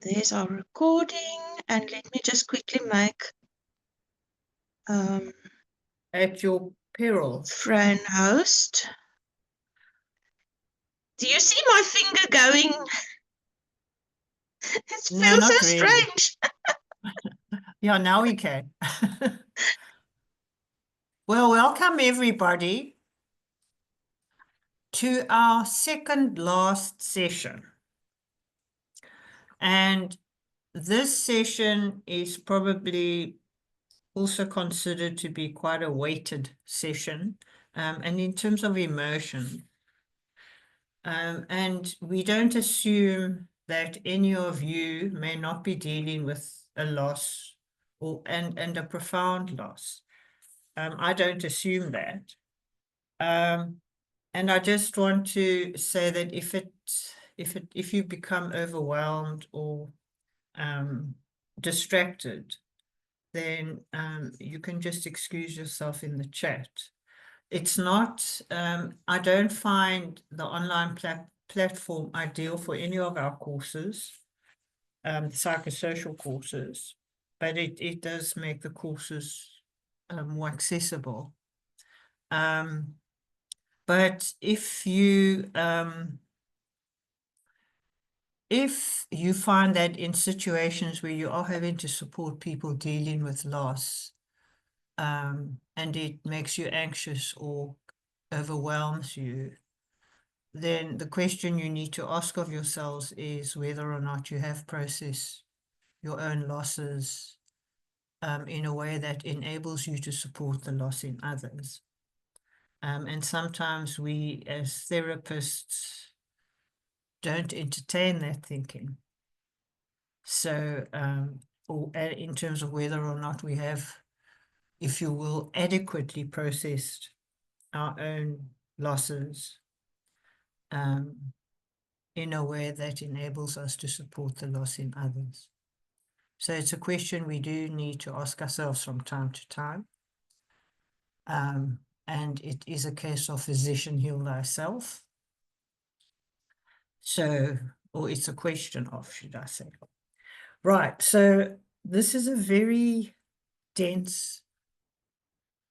There's our recording, and let me just quickly make At your peril. Fran host. Do you see my finger going? It No, feels not so really. strange. Yeah, now we can. Well, welcome everybody to our second last session. And this session is probably also considered to be quite a weighted session. And in terms of emotion, and we don't assume that any of you may not be dealing with a loss and a profound loss. I don't assume that. And I just want to say that if you become overwhelmed or distracted, then you can just excuse yourself in the chat. It's not, I don't find the online platform ideal for any of our courses, psychosocial courses, but it does make the courses more accessible. But if you find that in situations where you are having to support people dealing with loss, and it makes you anxious or overwhelms you, then the question you need to ask of yourselves is whether or not you have processed your own losses in a way that enables you to support the loss in others. And sometimes we, as therapists, don't entertain that thinking. So, or in terms of whether or not we have, if you will, adequately processed our own losses in a way that enables us to support the loss in others. So it's a question we do need to ask ourselves from time to time. And it is a case of physician heal thyself. So, or it's a question of, should I say. Right, so this is a very dense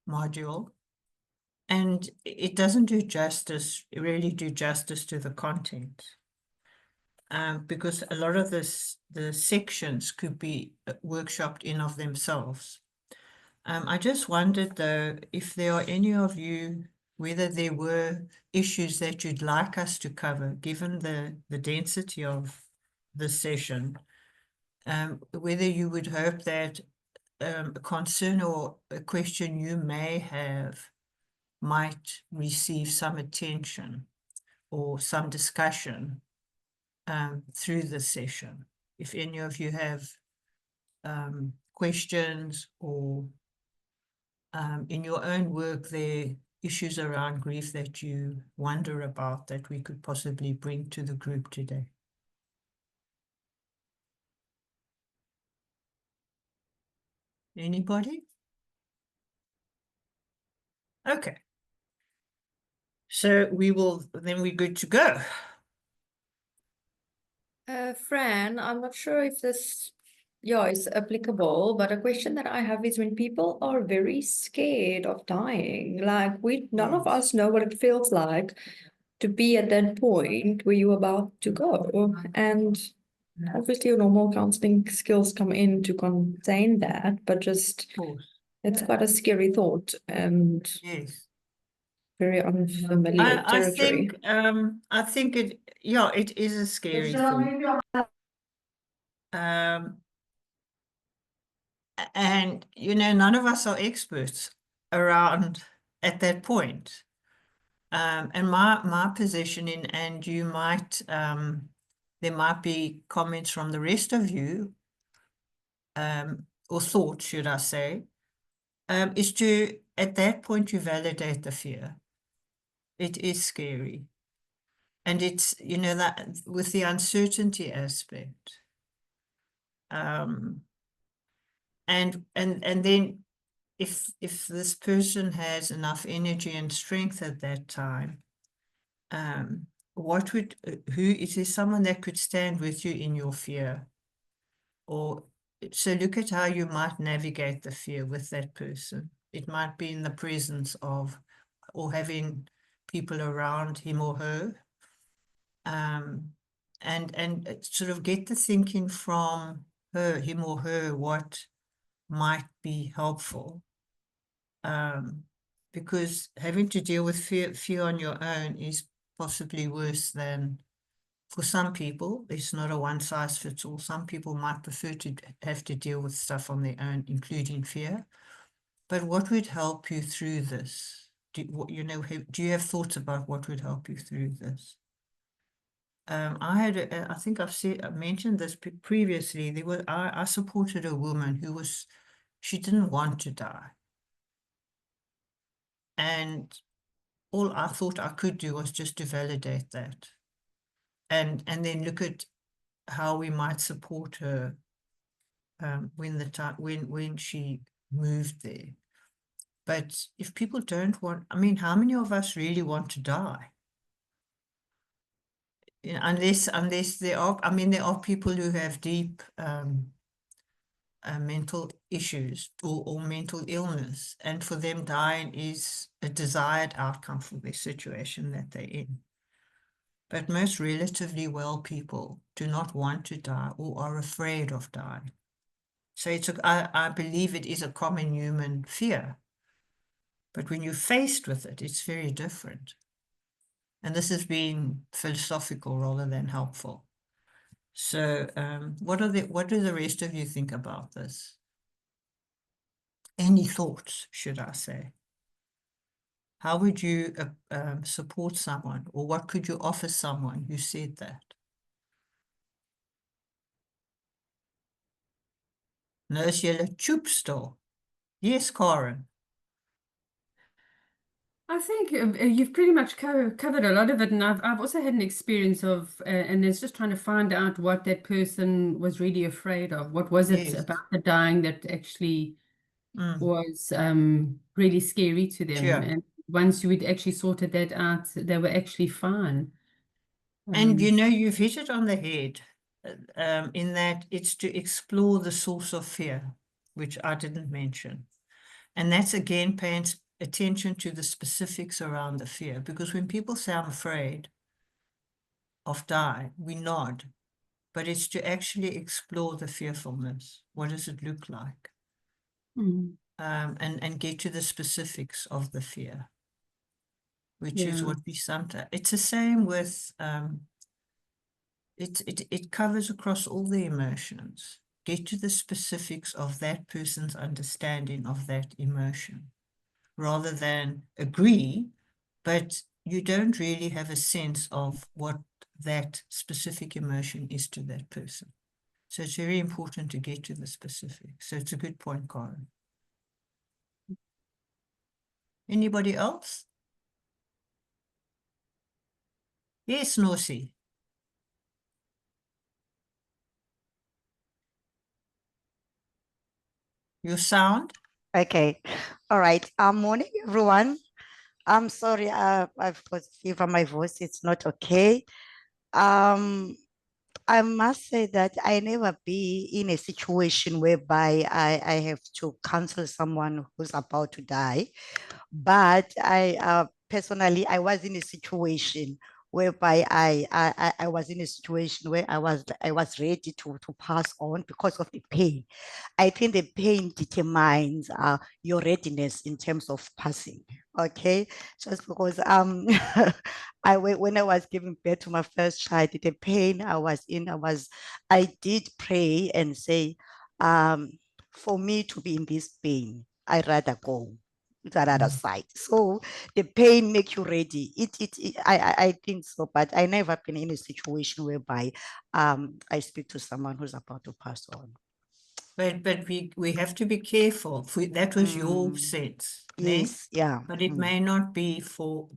module, and it doesn't really do justice to the content. Because a lot of the sections could be workshopped in of themselves. I just wondered, though, if there are any of you, whether there were issues that you'd like us to cover, given the density of the session, whether you would hope that a concern or a question you may have might receive some attention or some discussion through the session. If any of you have questions or in your own work there are issues around grief that you wonder about that we could possibly bring to the group today. Anybody? Okay. So we're good to go. Fran, I'm not sure if this, is applicable, but a question that I have is when people are very scared of dying, like none of us know what it feels like to be at that point where you're about to go. And obviously your normal counseling skills come in to contain that, but just it's quite a scary thought and yes, very unfamiliar territory. I think it is a scary thought. And none of us are experts around at that point. And my position and you might there might be comments from the rest of you, or thoughts, should I say, is to at that point you validate the fear. It is scary. And it's, that with the uncertainty aspect. And then if this person has enough energy and strength at that time, who is there someone that could stand with you in your fear or so look at how you might navigate the fear with that person. It might be in the presence of, or having people around him or her. And sort of get the thinking from him or her, what might be helpful. Because having to deal with fear on your own is possibly worse than, for some people, it's not a one size fits all. Some people might prefer to have to deal with stuff on their own, including fear. But what would help you through this? Do you have thoughts about what would help you through this? I think I mentioned this previously. I supported a woman who she didn't want to die. And all I thought I could do was just to validate that. And then look at how we might support her when she moved there. But if people don't want, I mean, how many of us really want to die? You know, unless there are, I mean, there are people who have deep mental issues or mental illness, and for them dying is a desired outcome for their situation that they're in. But most relatively well people do not want to die or are afraid of dying. So I believe it is a common human fear. But when you're faced with it, it's very different. And this has been philosophical rather than helpful. So what do the rest of you think about this? Any thoughts, should I say? How would you support someone, or what could you offer someone who said that? Nou is julle choop stil. Yes, Karen. I think you've pretty much covered a lot of it, and I've also had an experience of, and it's just trying to find out what that person was really afraid of. What was it Yes. about the dying that actually was really scary to them? Sure. And once you had actually sorted that out, they were actually fine. And you know, you've hit it on the head, in that it's to explore the source of fear, which I didn't mention. And that's again paying attention to the specifics around the fear, because when people say I'm afraid of dying, we nod, but it's to actually explore the fearfulness. What does it look like? And get to the specifics of the fear, which is what we sometimes, it's the same with, it covers across all the emotions. Get to the specifics of that person's understanding of that emotion, rather than agree, but you don't really have a sense of what that specific emotion is to that person. So it's very important to get to the specifics. So it's a good point, Karen. Anybody else? Yes, Nosi. Your sound? Okay. All right. Morning, everyone. I'm sorry, I've got fever. My voice is not okay. I must say that I never be in a situation whereby I have to counsel someone who's about to die. But I personally, I was in a situation whereby I was in a situation where I was ready to pass on because of the pain. I think the pain determines your readiness in terms of passing. Okay, just because when I was giving birth to my first child, the pain I was in, I did pray and say, for me to be in this pain, I'd rather go to another side. So the pain makes you ready. I think so, but I never been in a situation whereby I speak to someone who's about to pass on. But we have to be careful. That was your sense. Yes, yeah. But it may not be for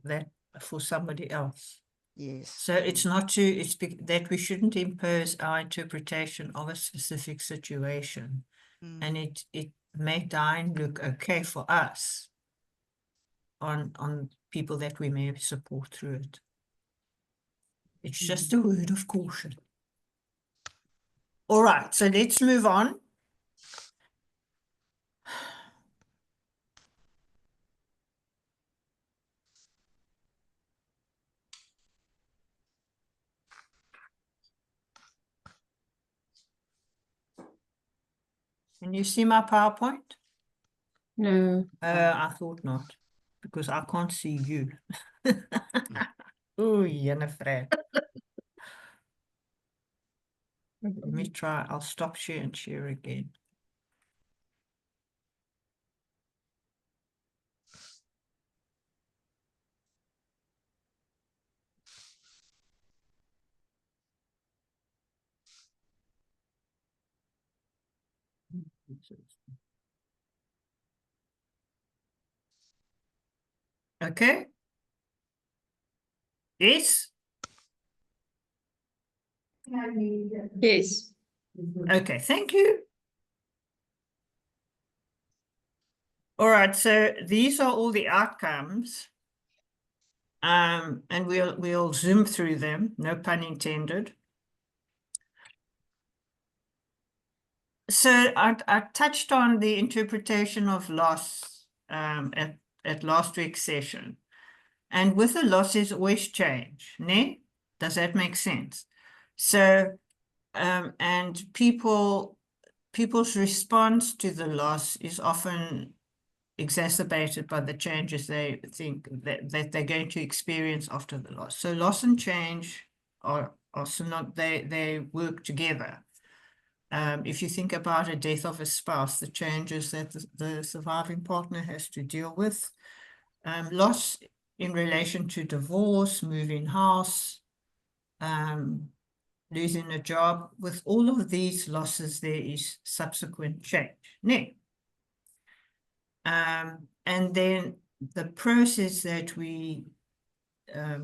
somebody else. Yes. So it's not that we shouldn't impose our interpretation of a specific situation. And it may dying look okay for us on people that we may support through it. It's just a word of caution. All right, so let's move on. Can you see my PowerPoint? No. I thought not, because I can't see you. Oh, Jennifer. Let me try. I'll stop share and share again. Okay. Yes. Yes. Okay, thank you. All right, so these are all the outcomes. And we'll zoom through them, no pun intended. So I touched on the interpretation of loss at last week's session. And with the loss is always change, ne? Does that make sense? So and people's response to the loss is often exacerbated by the changes they think that they're going to experience after the loss. So loss and change are they work together. If you think about a death of a spouse, the changes that the surviving partner has to deal with, loss in relation to divorce, moving house, losing a job, with all of these losses, there is subsequent change. And then the process that we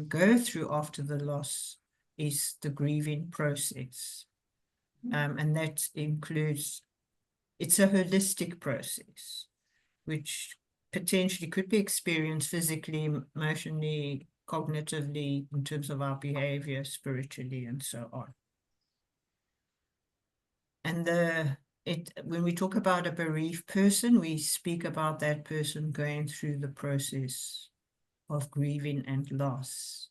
go through after the loss is the grieving process. And that includes, it's a holistic process, which potentially could be experienced physically, emotionally, cognitively, in terms of our behavior, spiritually, and so on. And when we talk about a bereaved person, we speak about that person going through the process of grieving and loss.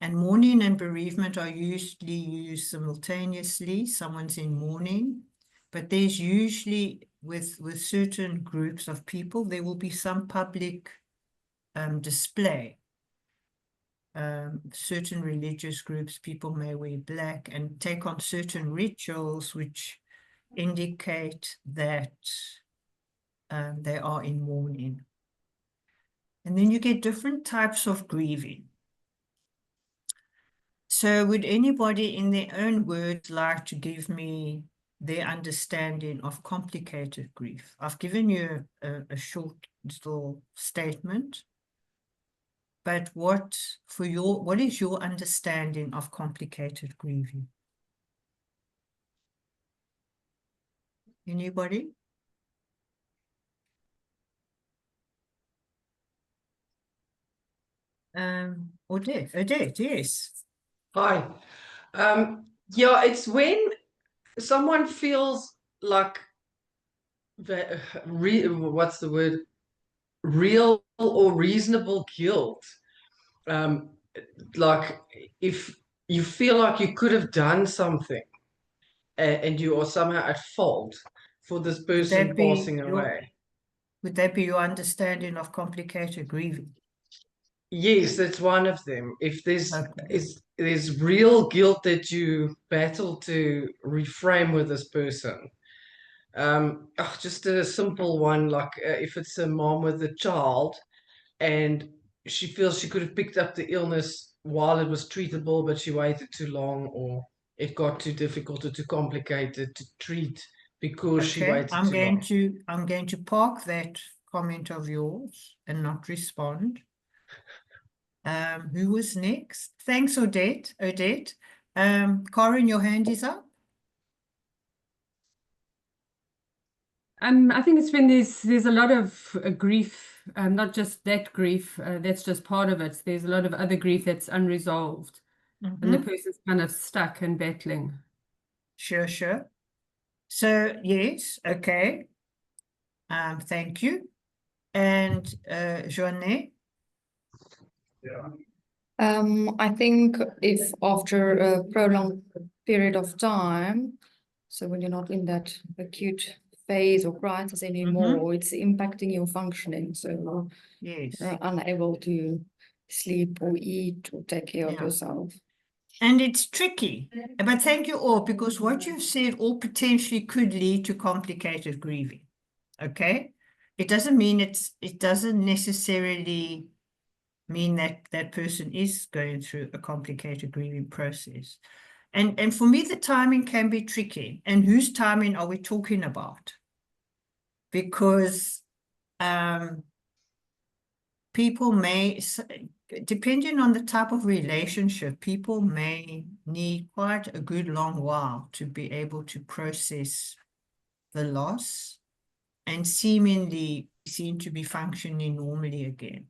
And mourning and bereavement are usually used simultaneously. Someone's in mourning, but there's usually, with certain groups of people, there will be some public display. Certain religious groups, people may wear black and take on certain rituals which indicate that they are in mourning. And then you get different types of grieving. So would anybody in their own words like to give me their understanding of complicated grief? I've given you a short little statement, but what is your understanding of complicated grieving? Anybody? Odette, yes. Hi. Yeah, it's when someone feels like what's the word? Real or reasonable guilt. Like if you feel like you could have done something and you are somehow at fault for this person passing away. Would that be your understanding of complicated grieving? Yes, that's one of them. If there's Okay. there's real guilt that you battle to reframe with this person. Just a simple one, like if it's a mom with a child and she feels she could have picked up the illness while it was treatable, but she waited too long, or it got too difficult or too complicated to treat because she Okay, waited too long. I'm going to park that comment of yours and not respond. Who was next? Thanks, Odette. Corinne, your hand is up. I think it's when there's a lot of grief, not just that grief, that's just part of it. There's a lot of other grief that's unresolved, and the person's kind of stuck and battling. Sure. So yes, okay. Thank you. And Joanne? I think if after a prolonged period of time, so when you're not in that acute phase or crisis anymore, it's impacting your functioning. So Yes. you're unable to sleep or eat or take care of Yeah. yourself. And it's tricky, but thank you all, because what you've said all potentially could lead to complicated grieving. Okay? It doesn't mean it doesn't necessarily mean that that person is going through a complicated grieving process. And for me, the timing can be tricky. And whose timing are we talking about? Because people may, depending on the type of relationship, people may need quite a good long while to be able to process the loss and seemingly seem to be functioning normally again.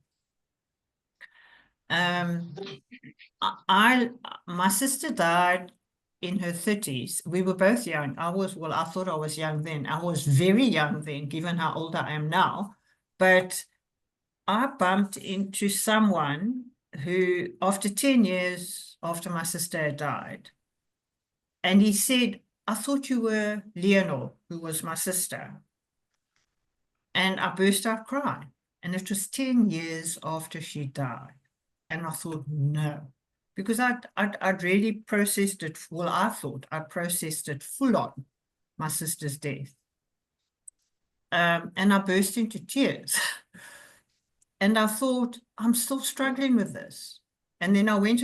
My sister died in her 30s. We were both young. I thought I was young then. I was very young then, given how old I am now. But I bumped into someone who, after 10 years after my sister had died, and he said, I thought you were Leonor, who was my sister. And I burst out crying. And it was 10 years after she died. And I thought, no, because I'd really processed it. Well, I thought I processed it full on, my sister's death. And I burst into tears. And I thought, I'm still struggling with this. And then I went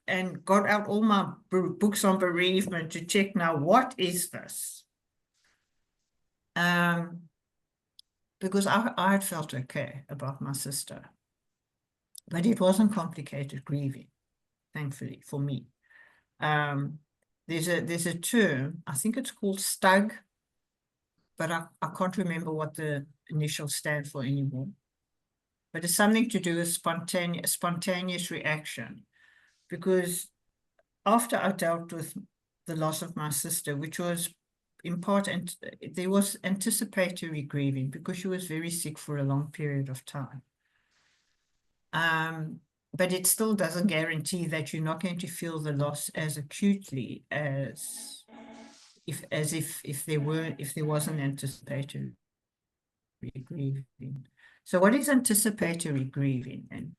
and got out all my books on bereavement to check now, what is this? Because I had felt okay about my sister. But it wasn't complicated grieving, thankfully, for me. There's a term, I think it's called STUG, but I can't remember what the initials stand for anymore. But it's something to do with spontaneous reaction. Because after I dealt with the loss of my sister, which was in part, and there was anticipatory grieving because she was very sick for a long period of time. But it still doesn't guarantee that you're not going to feel the loss as acutely as if there wasn't anticipatory grieving. So what is anticipatory grieving? And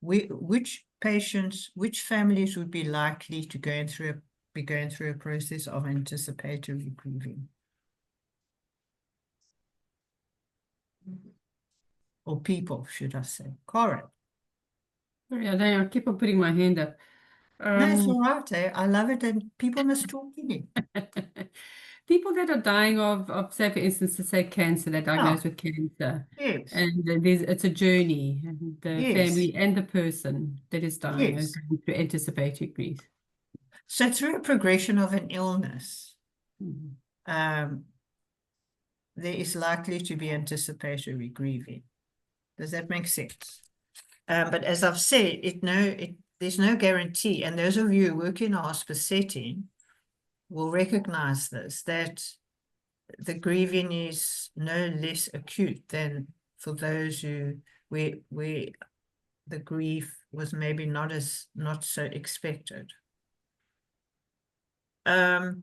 which families would be likely to be going through a process of anticipatory grieving? Or people, should I say? Corin. Sorry, I keep on putting my hand up. No, it's all right. I love it, and people must talk to me. People that are dying of, say, for instance, to say cancer, they're diagnosed with cancer. Yes. And it's a journey, and the Yes. family and the person that is dying Yes. is going through anticipatory grief. So through a progression of an illness, there is likely to be anticipatory grieving. Does that make sense? But as I've said, there's no guarantee, and those of you who work in a hospice setting will recognize this, that the grieving is no less acute than for those where the grief was maybe not so expected. All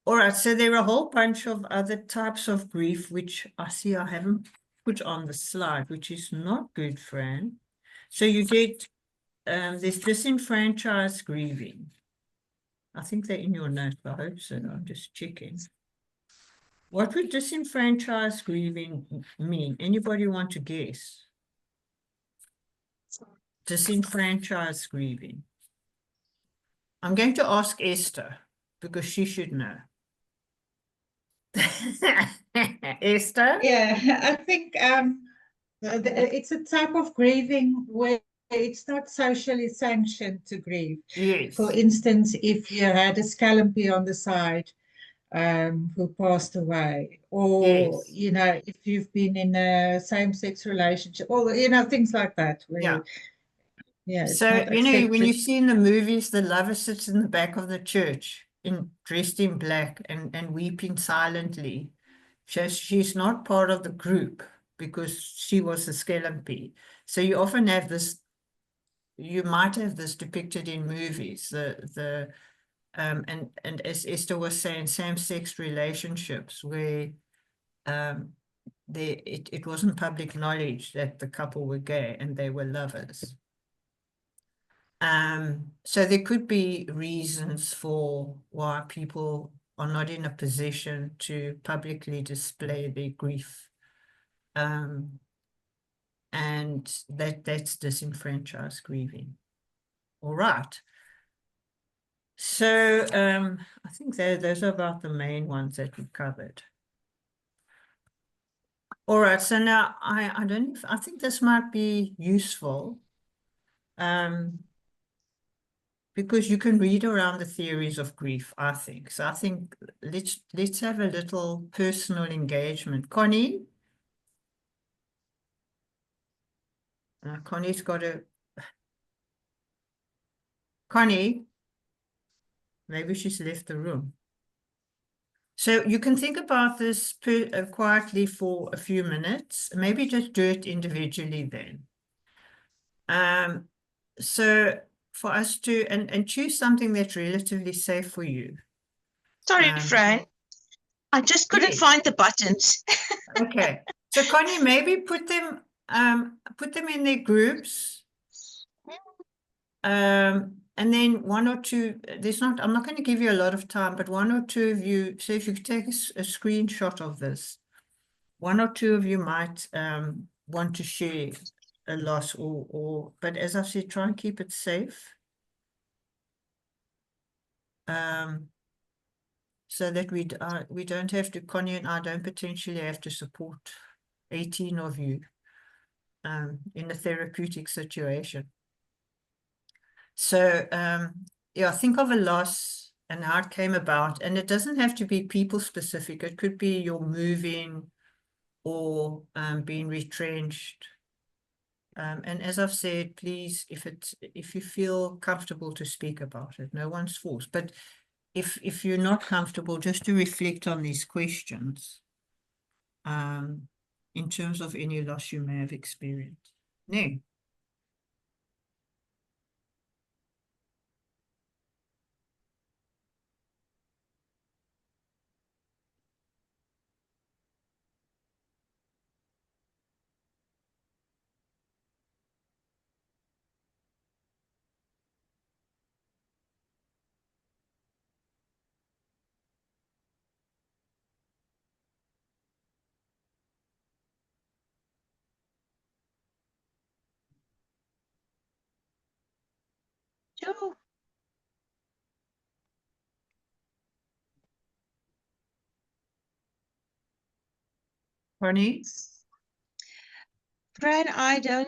right, so there are a whole bunch of other types of grief, which I see I haven't put on the slide, which is not good, Fran. So you get, there's disenfranchised grieving. I think they're in your notes, I hope so. I'm just checking. What would disenfranchised grieving mean? Anybody want to guess? Disenfranchised grieving. I'm going to ask Esther because she should know. Esther? Yeah, I think it's a type of grieving where it's not socially sanctioned to grieve. Yes. For instance, if you had a scallopy on the side who passed away, or Yes. if you've been in a same-sex relationship, or things like that. Yeah. Yeah, it's So, not you know, when you accepted. see in the movies, the lover sits in the back of the church dressed in black and weeping silently. She's not part of the group because she was a Skelampi. So you often have this, you might have this depicted in movies, and as Esther was saying, same-sex relationships where it wasn't public knowledge that the couple were gay and they were lovers. So there could be reasons for why people are not in a position to publicly display their grief. And that's disenfranchised grieving. All right. So I think those are about the main ones that we covered. All right, so now I think this might be useful. Because you can read around the theories of grief, I think. So I think let's have a little personal engagement. Connie? Connie's got a... Connie? Maybe she's left the room. So you can think about this quietly for a few minutes. Maybe just do it individually then. So for us to, and choose something that's relatively safe for you. Sorry, Fran. I just couldn't Yes. find the buttons. Okay. So Connie, maybe put them in their groups. And then one or two, I'm not going to give you a lot of time, but one or two of you, so if you could take a screenshot of this, one or two of you might want to share a loss but as I said, try and keep it safe. So that we don't have to, Connie and I don't potentially have to support 18 of you in a therapeutic situation. So yeah, think of a loss and how it came about, and it doesn't have to be people specific. It could be you're moving or being retrenched. And as I've said, please, if you feel comfortable to speak about it, no one's forced. But if you're not comfortable, just to reflect on these questions in terms of any loss you may have experienced. No. Sure. Connie? Fran, I Okay,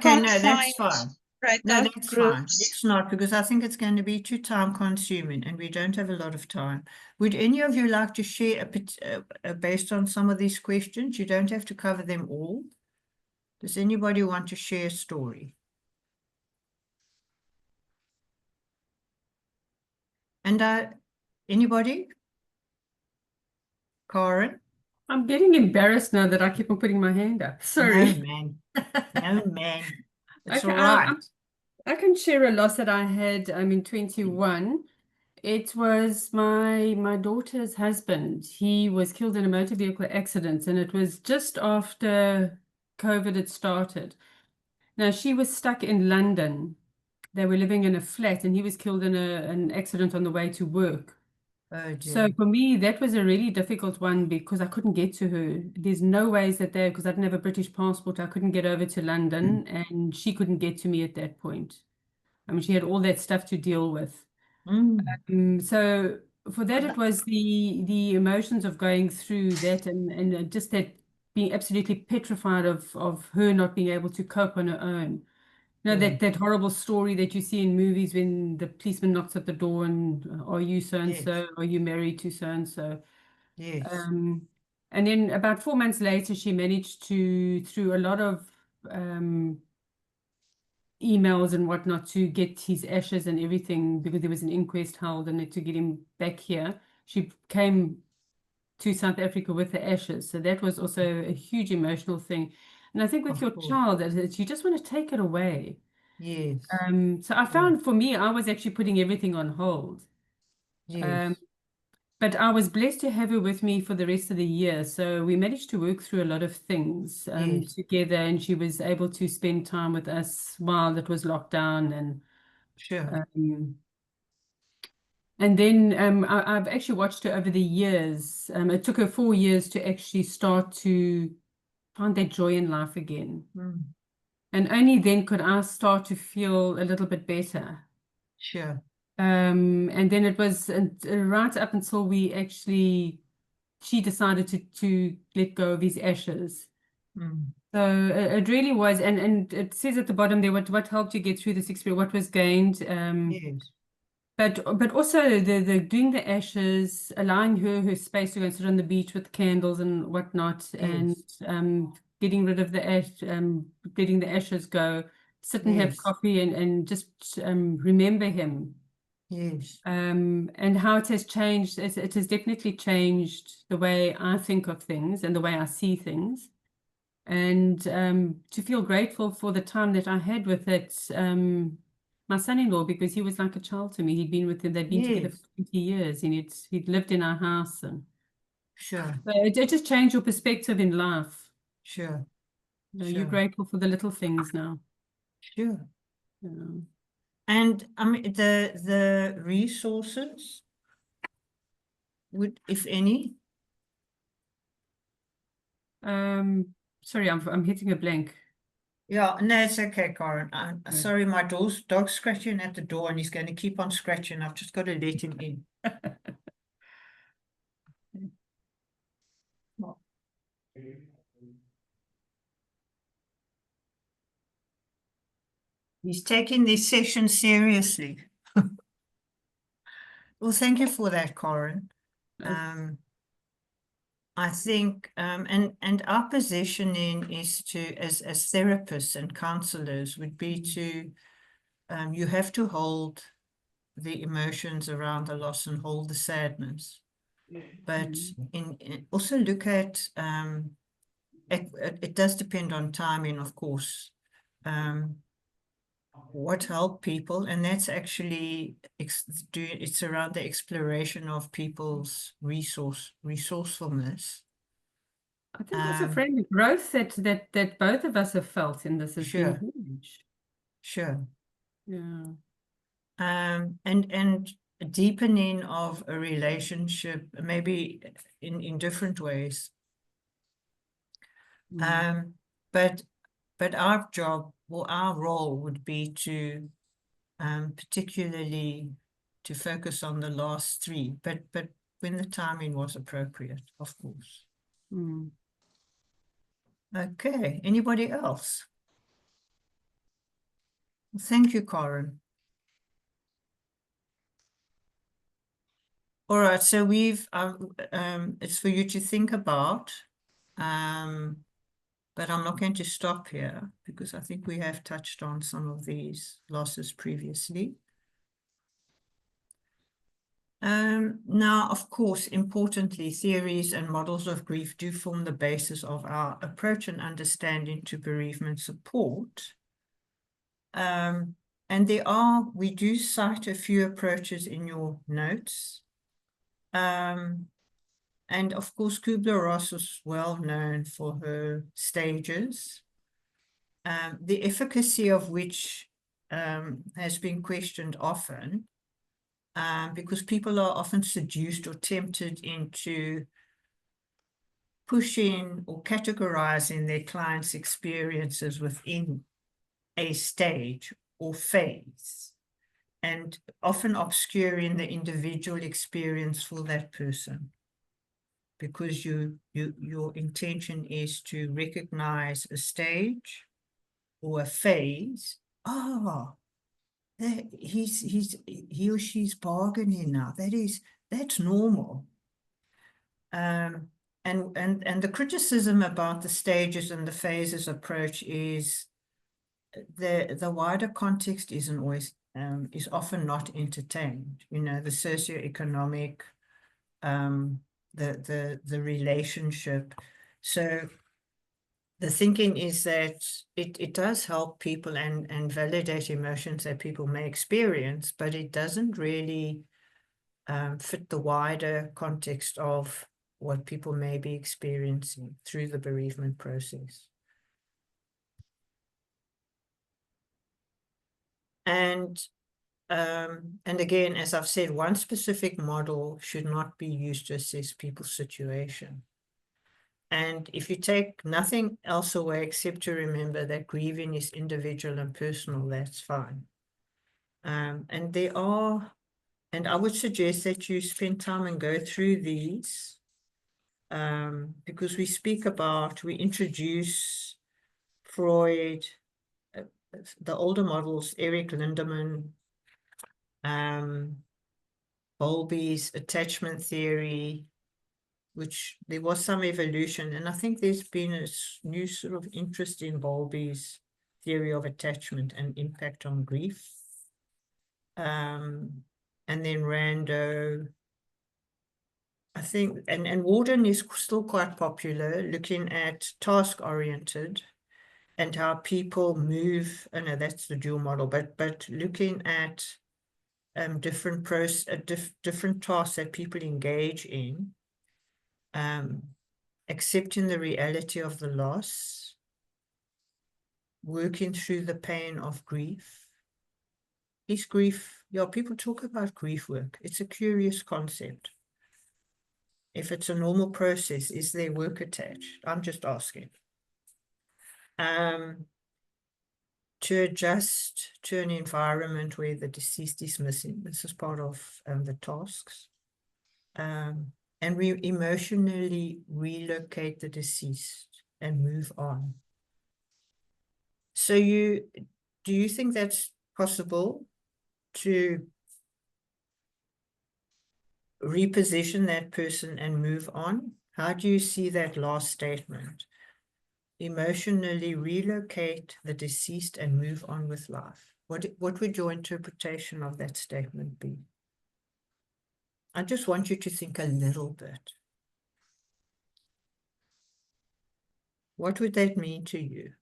can't no, find that's fine. No, breakout that's fine. groups. It's not, because I think it's going to be too time consuming and we don't have a lot of time. Would any of you like to share based on some of these questions? You don't have to cover them all. Does anybody want to share a story? And anybody? Karen? I'm getting embarrassed now that I keep on putting my hand up. Sorry. No, man. No, man. It's Okay, all right. I can share a loss that I had in 21. It was my daughter's husband. He was killed in a motor vehicle accident, and it was just after COVID had started. Now, she was stuck in London. They were living in a flat, and he was killed in an accident on the way to work. Oh, So dear. for me, that was a really difficult one because I couldn't get to her. There's no ways that because I didn't have a British passport, I couldn't get over to London, and she couldn't get to me at that point. I mean, she had all that stuff to deal with. So for that, it was the emotions of going through that and just that being absolutely petrified of her not being able to cope on her own. You know, Yeah. that horrible story that you see in movies when the policeman knocks at the door and are you so and so? Yes. Are you married to so and so? Yes. And then about 4 months later, she managed to, through a lot of emails and whatnot to get his ashes and everything because there was an inquest held and to get him back here. She came to South Africa with the ashes. So that was also a huge emotional thing. And I think with Of your course. child, you just want to take it away. Yes. So I found for me, I was actually putting everything on hold. Yes. But I was blessed to have her with me for the rest of the year. So we managed to work through a lot of things Yes. together, and she was able to spend time with us while it was locked down. Sure. And then I've actually watched her over the years. It took her 4 years to actually start to find that joy in life again. Mm. And only then could I start to feel a little bit better. Sure. And then it was right up until she decided to let go of his ashes. Mm. So it really was, and it says at the bottom there what helped you get through this experience, what was gained. Yes. But also the doing the ashes, allowing her space to go and sit on the beach with candles and whatnot, and getting rid of the letting the ashes go, sit and have Yes. coffee and just remember him. Yes. And how it has changed, it has definitely changed the way I think of things and the way I see things. And to feel grateful for the time that I had with it, my son-in-law, because he was like a child to me. They'd been together Yes. for 20 years, and he'd lived in our house, and Sure. so it just changed your perspective in life. Sure. You're Sure. grateful for the little things now. Sure. Yeah. And I mean the resources would, if any. Sorry, I'm hitting a blank. Yeah, no, it's okay, Karen. I'm Okay. sorry, my dog's scratching at the door and he's going to keep on scratching. I've just got to let him in. He's taking this session seriously. Well, thank you for that, Karen. I think, and our positioning is to, as therapists and counselors, would be to, you have to hold the emotions around the loss and hold the sadness, but also look at, it does depend on timing, of course, what help people, and that's actually it's around the exploration of people's resourcefulness. I think also, friend, the growth that both of us have felt in this has Sure. been huge. Sure. Yeah. And deepening of a relationship, maybe in different ways. But our job or our role would be to particularly to focus on the last three, but when the timing was appropriate, of course. Okay, anybody else? Thank you, Karen. All right, so we've it's for you to think about, but I'm not going to stop here because I think we have touched on some of these losses previously. Now, of course, importantly, theories and models of grief do form the basis of our approach and understanding to bereavement support. And we do cite a few approaches in your notes. And of course, Kubler-Ross was well known for her stages, the efficacy of which has been questioned often, because people are often seduced or tempted into pushing or categorizing their clients' experiences within a stage or phase, and often obscuring the individual experience for that person, because your intention is to recognize a stage or a phase. He or she's bargaining now. That's normal. And the criticism about the stages and the phases approach is the wider context isn't always is often not entertained. You know, the socioeconomic, the relationship. So the thinking is that it does help people and validate emotions that people may experience, but it doesn't really fit the wider context of what people may be experiencing through the bereavement process. And again, as I've said, one specific model should not be used to assess people's situation. And if you take nothing else away except to remember that grieving is individual and personal, that's fine. And there are, and I would suggest that you spend time and go through these, because we introduce Freud, the older models, Eric Lindemann, Bowlby's attachment theory, which there was some evolution. And I think there's been a new sort of interest in Bowlby's theory of attachment and impact on grief. And then Rando, I think, and Walden is still quite popular, looking at task-oriented and how people move. Oh no, that's the dual model, but looking at different tasks that people engage in, accepting the reality of the loss, working through the pain of grief. Is grief, yeah, people talk about grief work. It's a curious concept. If it's a normal process, is there work attached? I'm just asking. To adjust to an environment where the deceased is missing. This is part of the tasks. And we emotionally relocate the deceased and move on. So do you think that's possible to reposition that person and move on? How do you see that last statement? Emotionally relocate the deceased and move on with life. What would your interpretation of that statement be? I just want you to think a little bit. What would that mean to you?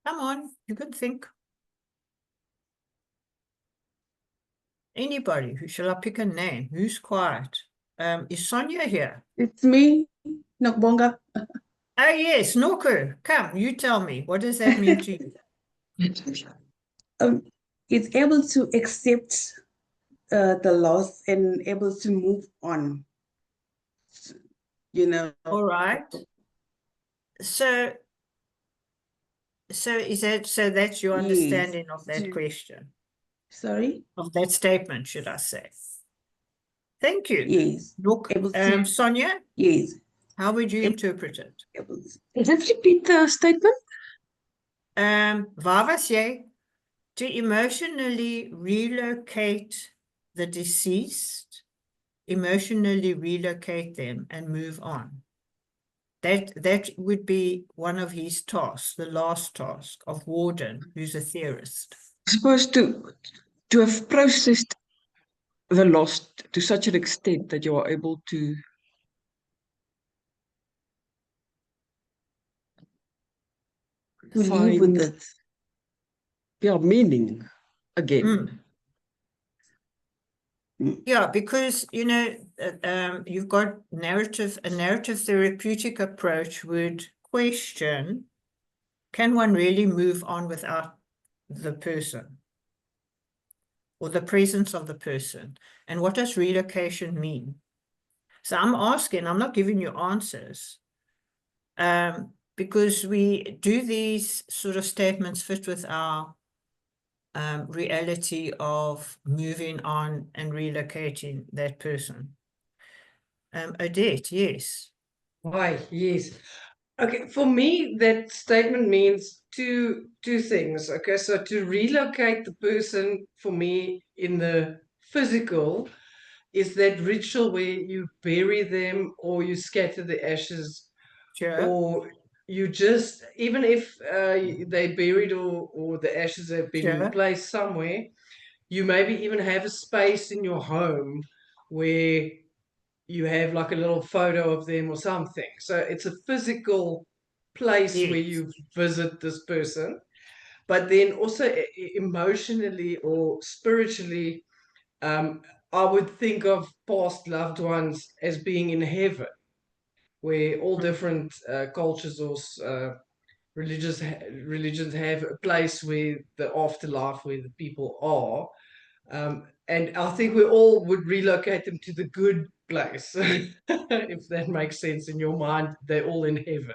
Come on, you can think. Anybody, who shall I pick a name? Who's quiet? Is Sonia here? It's me, Nokbonga. Oh yes, Noku, come, you tell me. What does that mean to you? It's able to accept the loss and able to move on. You know. All right. So that's your understanding of that question? Sorry? Of that statement, should I say? Thank you. Yes. Look, Sonia? Yes. How would you interpret it? Let's repeat the statement. Waar was jy? To emotionally relocate the deceased, emotionally relocate them and move on. That would be one of his tasks, the last task of Warden, who's a theorist. Supposed to have processed the loss to such an extent that you are able to live with it. Yeah, meaning again. Yeah, because, you know, you've got a narrative therapeutic approach would question, can one really move on without the person or the presence of the person? And what does relocation mean? So I'm asking, I'm not giving you answers, because we do these sort of statements fit with our reality of moving on and relocating that person. Odette, yes. Why, yes. Okay, for me, that statement means two things. Okay, so to relocate the person for me in the physical is that ritual where you bury them or you scatter the ashes, Sure. or you just, even if they buried or the ashes have been Sure. placed somewhere, you maybe even have a space in your home where you have like a little photo of them or something. So it's a physical place where Yes. you visit this person, but then also emotionally or spiritually, I would think of past loved ones as being in heaven, where all different cultures or religions have a place where the afterlife, where the people are. And I think we all would relocate them to the good place, if that makes sense in your mind. They're all in heaven.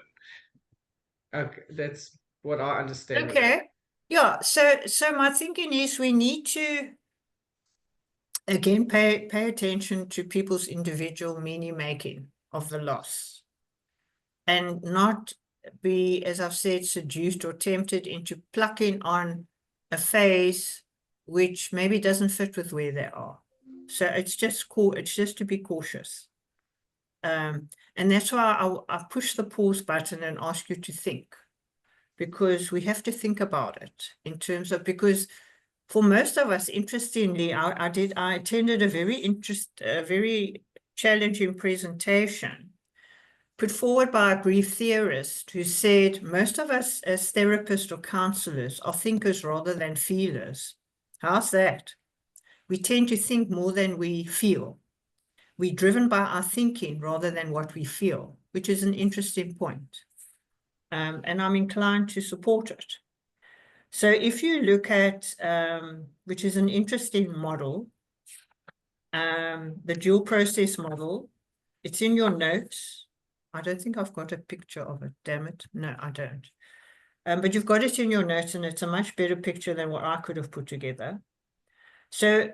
Okay, that's what I understand. of it. Okay. Yeah. So my thinking is we need to again pay attention to people's individual meaning making of the loss, and not be, as I've said, seduced or tempted into plucking on a phase which maybe doesn't fit with where they are. So it's just cool. It's just to be cautious. And that's why I push the pause button and ask you to think, because we have to think about it in terms of, because for most of us, interestingly, I attended a very challenging presentation put forward by a grief theorist who said most of us as therapists or counselors are thinkers rather than feelers. How's that? We tend to think more than we feel. We're driven by our thinking rather than what we feel, which is an interesting point. And I'm inclined to support it. So if you look at, which is an interesting model, the dual process model, it's in your notes. I don't think I've got a picture of it, damn it. No, I don't. But you've got it in your notes, and it's a much better picture than what I could have put together. So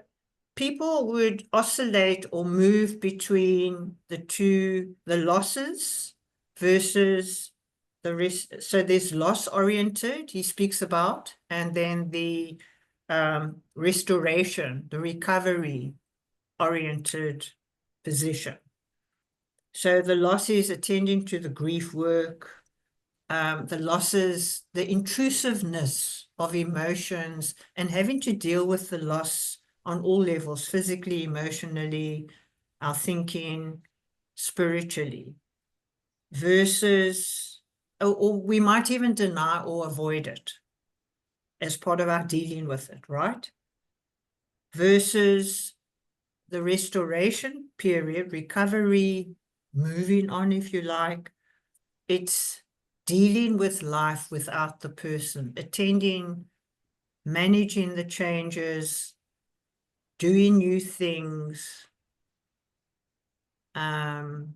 people would oscillate or move between the two, the losses versus the rest. So there's loss oriented, he speaks about, and then the restoration, the recovery oriented position. So the losses attending to the grief work, the losses, the intrusiveness of emotions, and having to deal with the loss on all levels, physically, emotionally, our thinking, spiritually, versus, or we might even deny or avoid it as part of our dealing with it, right? Versus the restoration period, recovery, moving on, if you like. It's dealing with life without the person, attending, managing the changes, doing new things, paying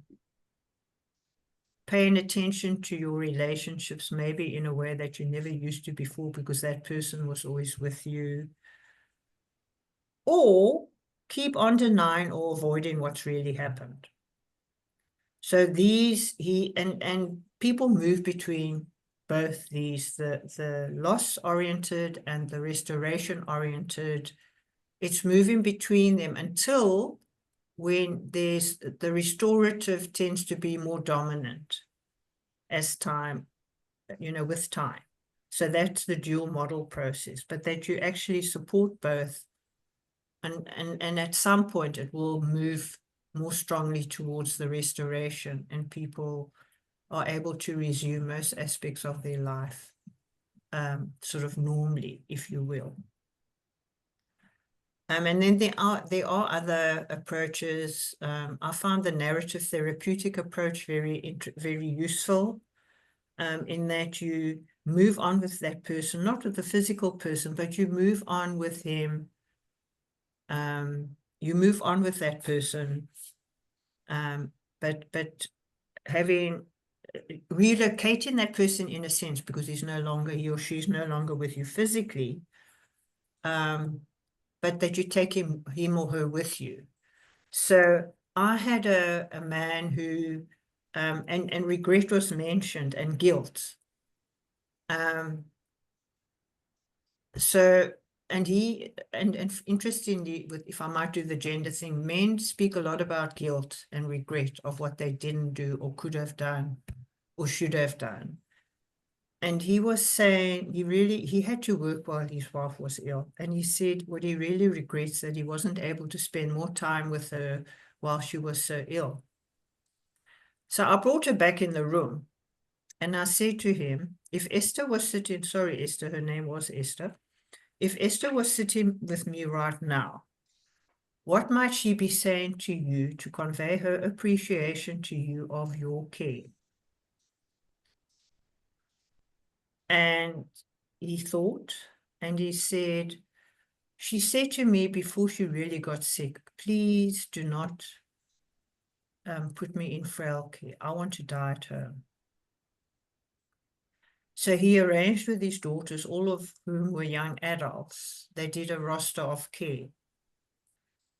attention to your relationships, maybe in a way that you never used to before because that person was always with you. Or keep on denying or avoiding what's really happened. So these, and people move between both these, the loss-oriented and the restoration-oriented. It's moving between them until when there's the restorative tends to be more dominant as time, with time. So that's the dual model process, but that you actually support both. And at some point it will move more strongly towards the restoration, and people are able to resume most aspects of their life, sort of normally, if you will. And then there are other approaches. I found the narrative therapeutic approach very useful, in that you move on with that person, not with the physical person, but you move on with him. You move on with that person, but relocating that person in a sense, because he or she's no longer with you physically, but that you take him or her with you. So I had a man who, and regret was mentioned, and guilt. So and interestingly, if I might do the gender thing, men speak a lot about guilt and regret of what they didn't do or could have done or should have done. And he was saying he had to work while his wife was ill. And he said what he really regrets that he wasn't able to spend more time with her while she was so ill. So I brought her back in the room and I said to him, if Esther was sitting, sorry, Esther, her name was Esther. If Esther was sitting with me right now, what might she be saying to you to convey her appreciation to you of your care? And he thought, and he said, she said to me before she really got sick, please do not put me in frail care. I want to die at home. So he arranged with his daughters, all of whom were young adults. They did a roster of care.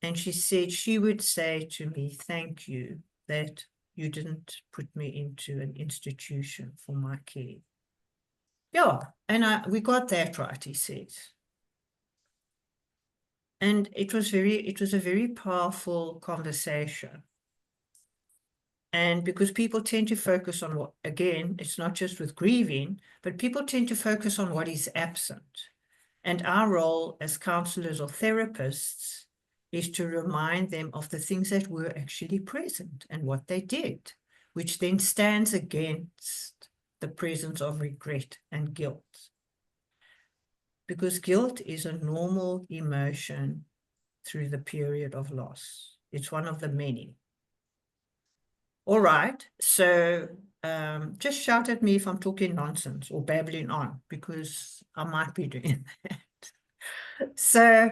And she said she would say to me, thank you that you didn't put me into an institution for my care. Yeah, and we got that right, he says. And it was a very powerful conversation. And because people tend to focus on what, again, it's not just with grieving, but people tend to focus on what is absent. And our role as counselors or therapists is to remind them of the things that were actually present and what they did, which then stands against the presence of regret and guilt. Because guilt is a normal emotion through the period of loss. It's one of the many. All right, so just shout at me if I'm talking nonsense or babbling on, because I might be doing that. So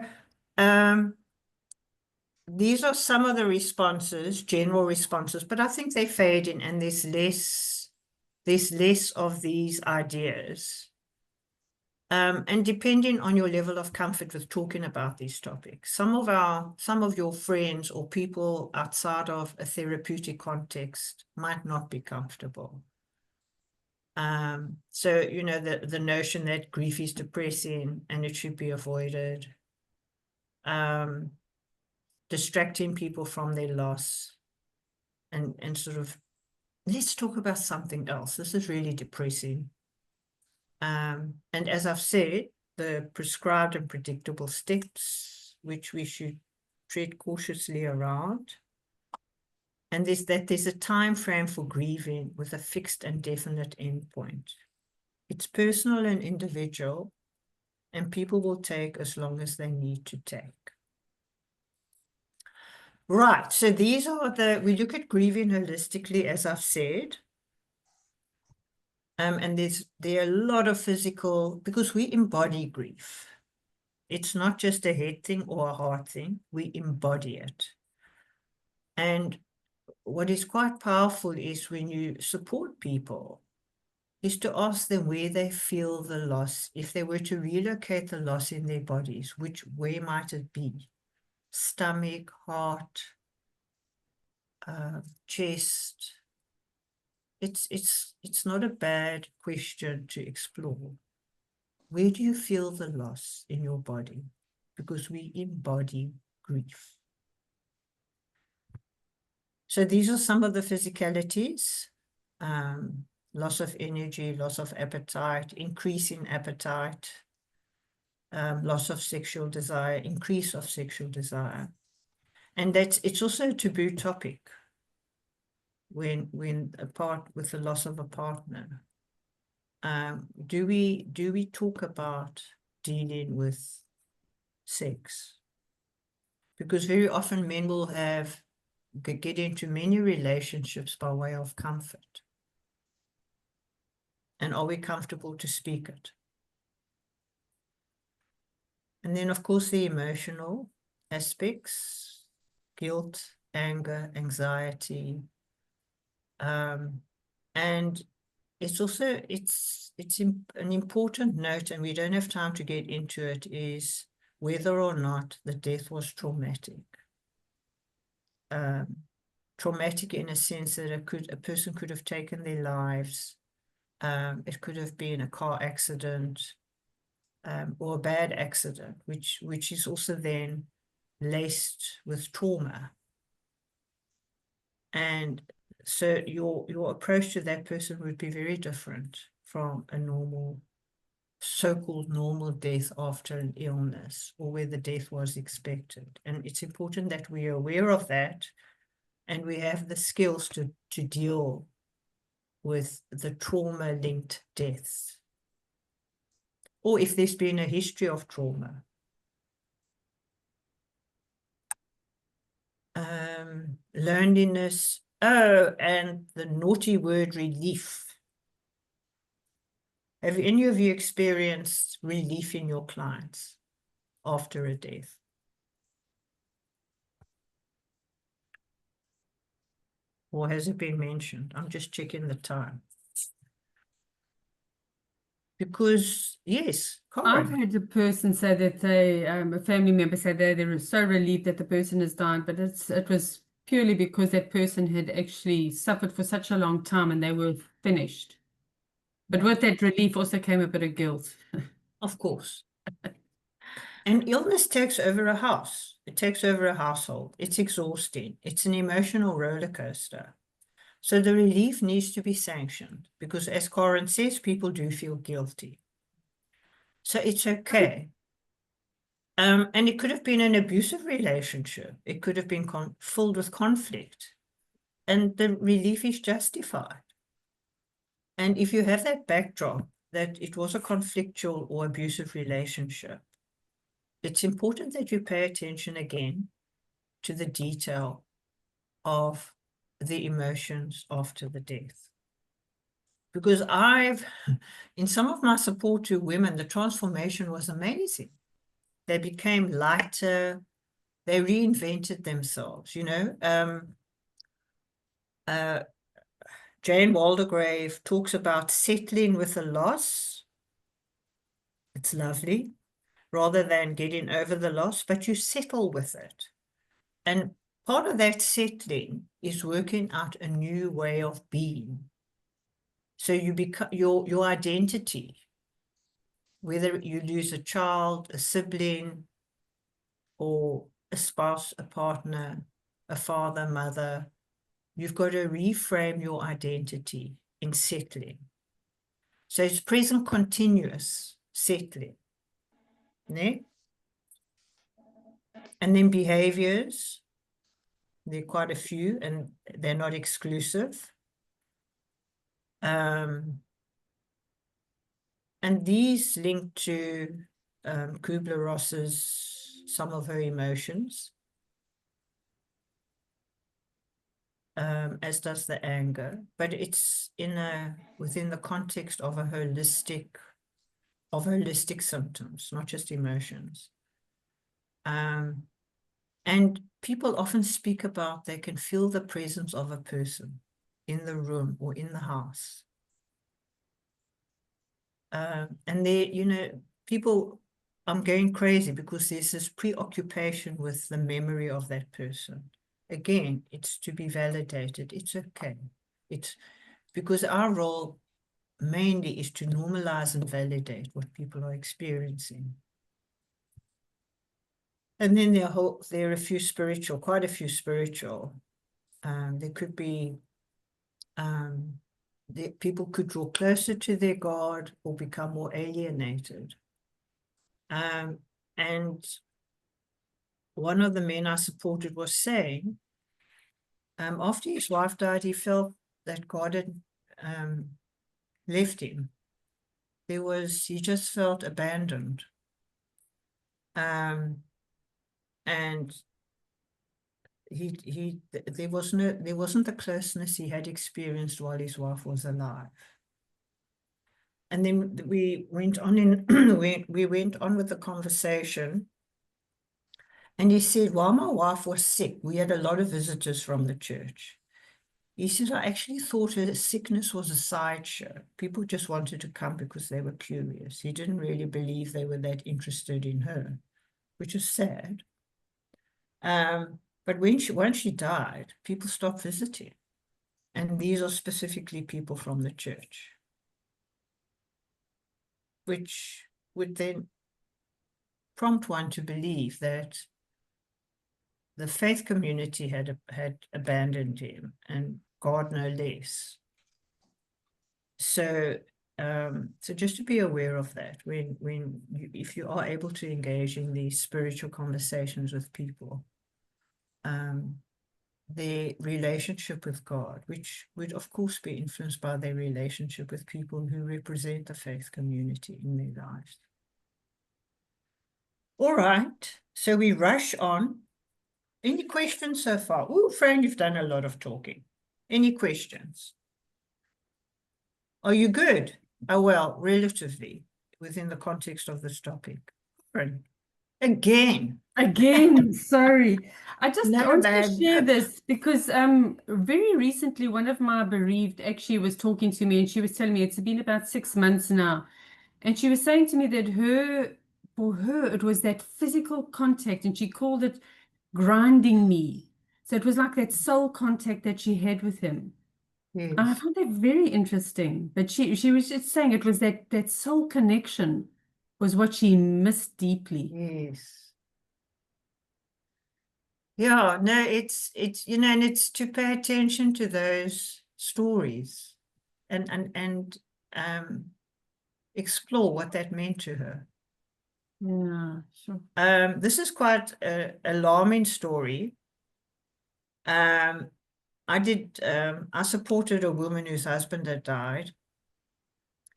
these are some of the responses, general responses, but I think they're fading and there's less of these ideas. And depending on your level of comfort with talking about these topics, some of your friends or people outside of a therapeutic context might not be comfortable. So, you know, the notion that grief is depressing and it should be avoided, distracting people from their loss, and sort of, let's talk about something else. This is really depressing. And as I've said, the prescribed and predictable steps, which we should tread cautiously around. And there's a time frame for grieving with a fixed and definite endpoint. It's personal and individual, and people will take as long as they need to take. Right, so these are we look at grieving holistically, as I've said. And there are a lot of physical, because we embody grief. It's not just a head thing or a heart thing, we embody it. And what is quite powerful is when you support people, is to ask them where they feel the loss. If they were to relocate the loss in their bodies, where might it be? Stomach, heart, chest. It's not a bad question to explore. Where do you feel the loss in your body? Because we embody grief. So these are some of the physicalities. Loss of energy, loss of appetite, increase in appetite, loss of sexual desire, increase of sexual desire. And it's also a taboo topic when with the loss of a partner. Do we talk about dealing with sex? Because very often men will get into many relationships by way of comfort. And are we comfortable to speak it? And then, of course, the emotional aspects, guilt, anger, anxiety. And it's also, it's an important note, and we don't have time to get into it, is whether or not the death was traumatic. Traumatic in a sense that a person could have taken their lives. It could have been a car accident. or a bad accident, which is also then laced with trauma. And so your approach to that person would be very different from a normal, so-called normal death after an illness, or where the death was expected. And it's important that we are aware of that, and we have the skills to deal with the trauma-linked deaths, or if there's been a history of trauma. Loneliness, and the naughty word relief. Have any of you experienced relief in your clients after a death? Or has it been mentioned? I'm just checking the time. Because, yes, I've Corin. had a person say that they, a family member said they were so relieved that the person has died, but it was purely because that person had actually suffered for such a long time and they were finished. But with that relief also came a bit of guilt. Of course. And illness takes over a house. It takes over a household. It's exhausting. It's an emotional roller coaster. So the relief needs to be sanctioned because, as Corin says, people do feel guilty. So it's okay. And it could have been an abusive relationship. It could have been filled with conflict. And the relief is justified. And if you have that backdrop, that it was a conflictual or abusive relationship, it's important that you pay attention again to the detail of the emotions after the death. Because in some of my support to women, the transformation was amazing. They became lighter. They reinvented themselves, you know. Jane Waldegrave talks about settling with a loss. It's lovely, rather than getting over the loss, but you settle with it. And part of that settling is working out a new way of being. So you become your identity, whether you lose a child, a sibling, or a spouse, a partner, a father, mother, you've got to reframe your identity in settling. So it's present continuous settling. Ne? And then behaviors, there are quite a few and they're not exclusive. And these link to Kubler-Ross's some of her emotions, as does the anger, but it's within the context of holistic symptoms, not just emotions. And people often speak about they can feel the presence of a person in the room or in the house. And you know, people, I'm going crazy because there's this preoccupation with the memory of that person. Again, it's to be validated. It's okay. It's because our role mainly is to normalize and validate what people are experiencing. And then there are a few spiritual, quite a few spiritual. There could be, people could draw closer to their God or become more alienated. And one of the men I supported was saying, after his wife died, he felt that God had left him. He just felt abandoned. And there wasn't the closeness he had experienced while his wife was alive. And then we went on we went on with the conversation. And he said, while my wife was sick, we had a lot of visitors from the church. He said, I actually thought her sickness was a sideshow. People just wanted to come because they were curious. He didn't really believe they were that interested in her, which is sad. But once she died, people stopped visiting. And these are specifically people from the church, which would then prompt one to believe that the faith community had abandoned him, and God no less. So, so just to be aware of that if you are able to engage in these spiritual conversations with people, their relationship with God, which would of course be influenced by their relationship with people who represent the faith community in their lives. All right, so we rush on. Any questions so far? Oh, Fran, you've done a lot of talking. Any questions? Are you good? Oh, well, relatively, within the context of this topic. Fran, again. Again, sorry. I just No, want to man. share this because very recently one of my bereaved actually was talking to me, and she was telling me it's been about 6 months now. And she was saying to me that for her, it was that physical contact, and she called it grinding me. So it was like that soul contact that she had with him. Yes. And I found that very interesting. But she was just saying it was that soul connection was what she missed deeply. Yes. Yeah, no, it's and it's to pay attention to those stories and explore what that meant to her. Yeah, sure. This is quite an alarming story. I supported a woman whose husband had died,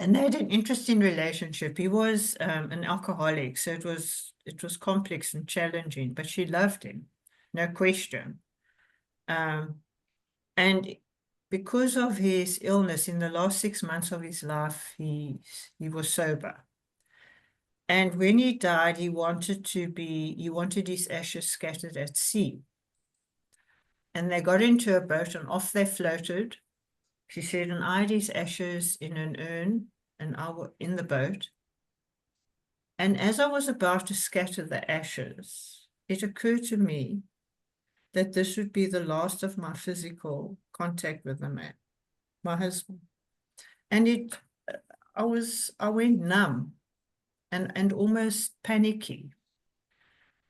and they had an interesting relationship. He was an alcoholic, so it was complex and challenging, but she loved him, no question. And because of his illness, in the last 6 months of his life, he was sober. And when he died, he wanted his ashes scattered at sea. And they got into a boat and off they floated. She said, and I had his ashes in an urn, and I was in the boat. And as I was about to scatter the ashes, it occurred to me that this would be the last of my physical contact with the man, my husband. And I went numb and almost panicky.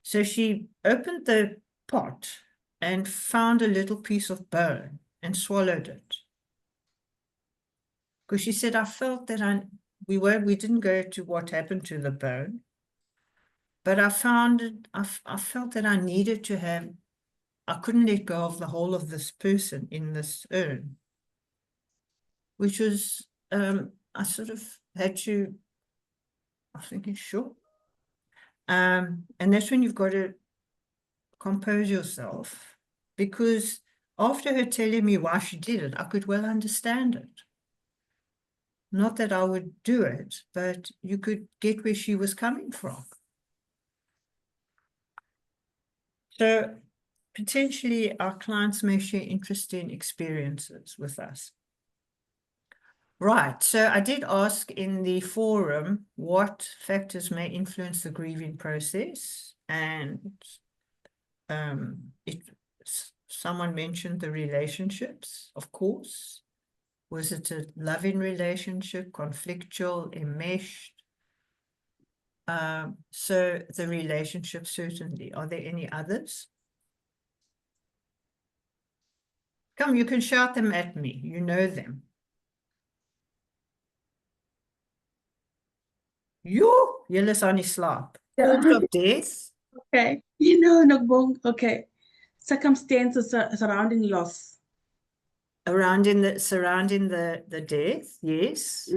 So she opened the pot and found a little piece of bone and swallowed it. Because she said, I felt that we didn't go to what happened to the bone, but I felt that I needed to have, I couldn't let go of the whole of this person in this urn, which was, I sort of had to, I was thinking, sure. And that's when you've got to compose yourself, because after her telling me why she did it, I could well understand it. Not that I would do it, but you could get where she was coming from. So potentially our clients may share interesting experiences with us. Right, so I did ask in the forum what factors may influence the grieving process, and someone mentioned the relationships, of course. Was it a loving relationship, conflictual, enmeshed? So the relationship, certainly. Are there any others? Come, you can shout them at me. You know them. Julle is aan die slaap. Cause of death? Okay. Okay. Circumstances surrounding loss. Surrounding the death, yes. Yes.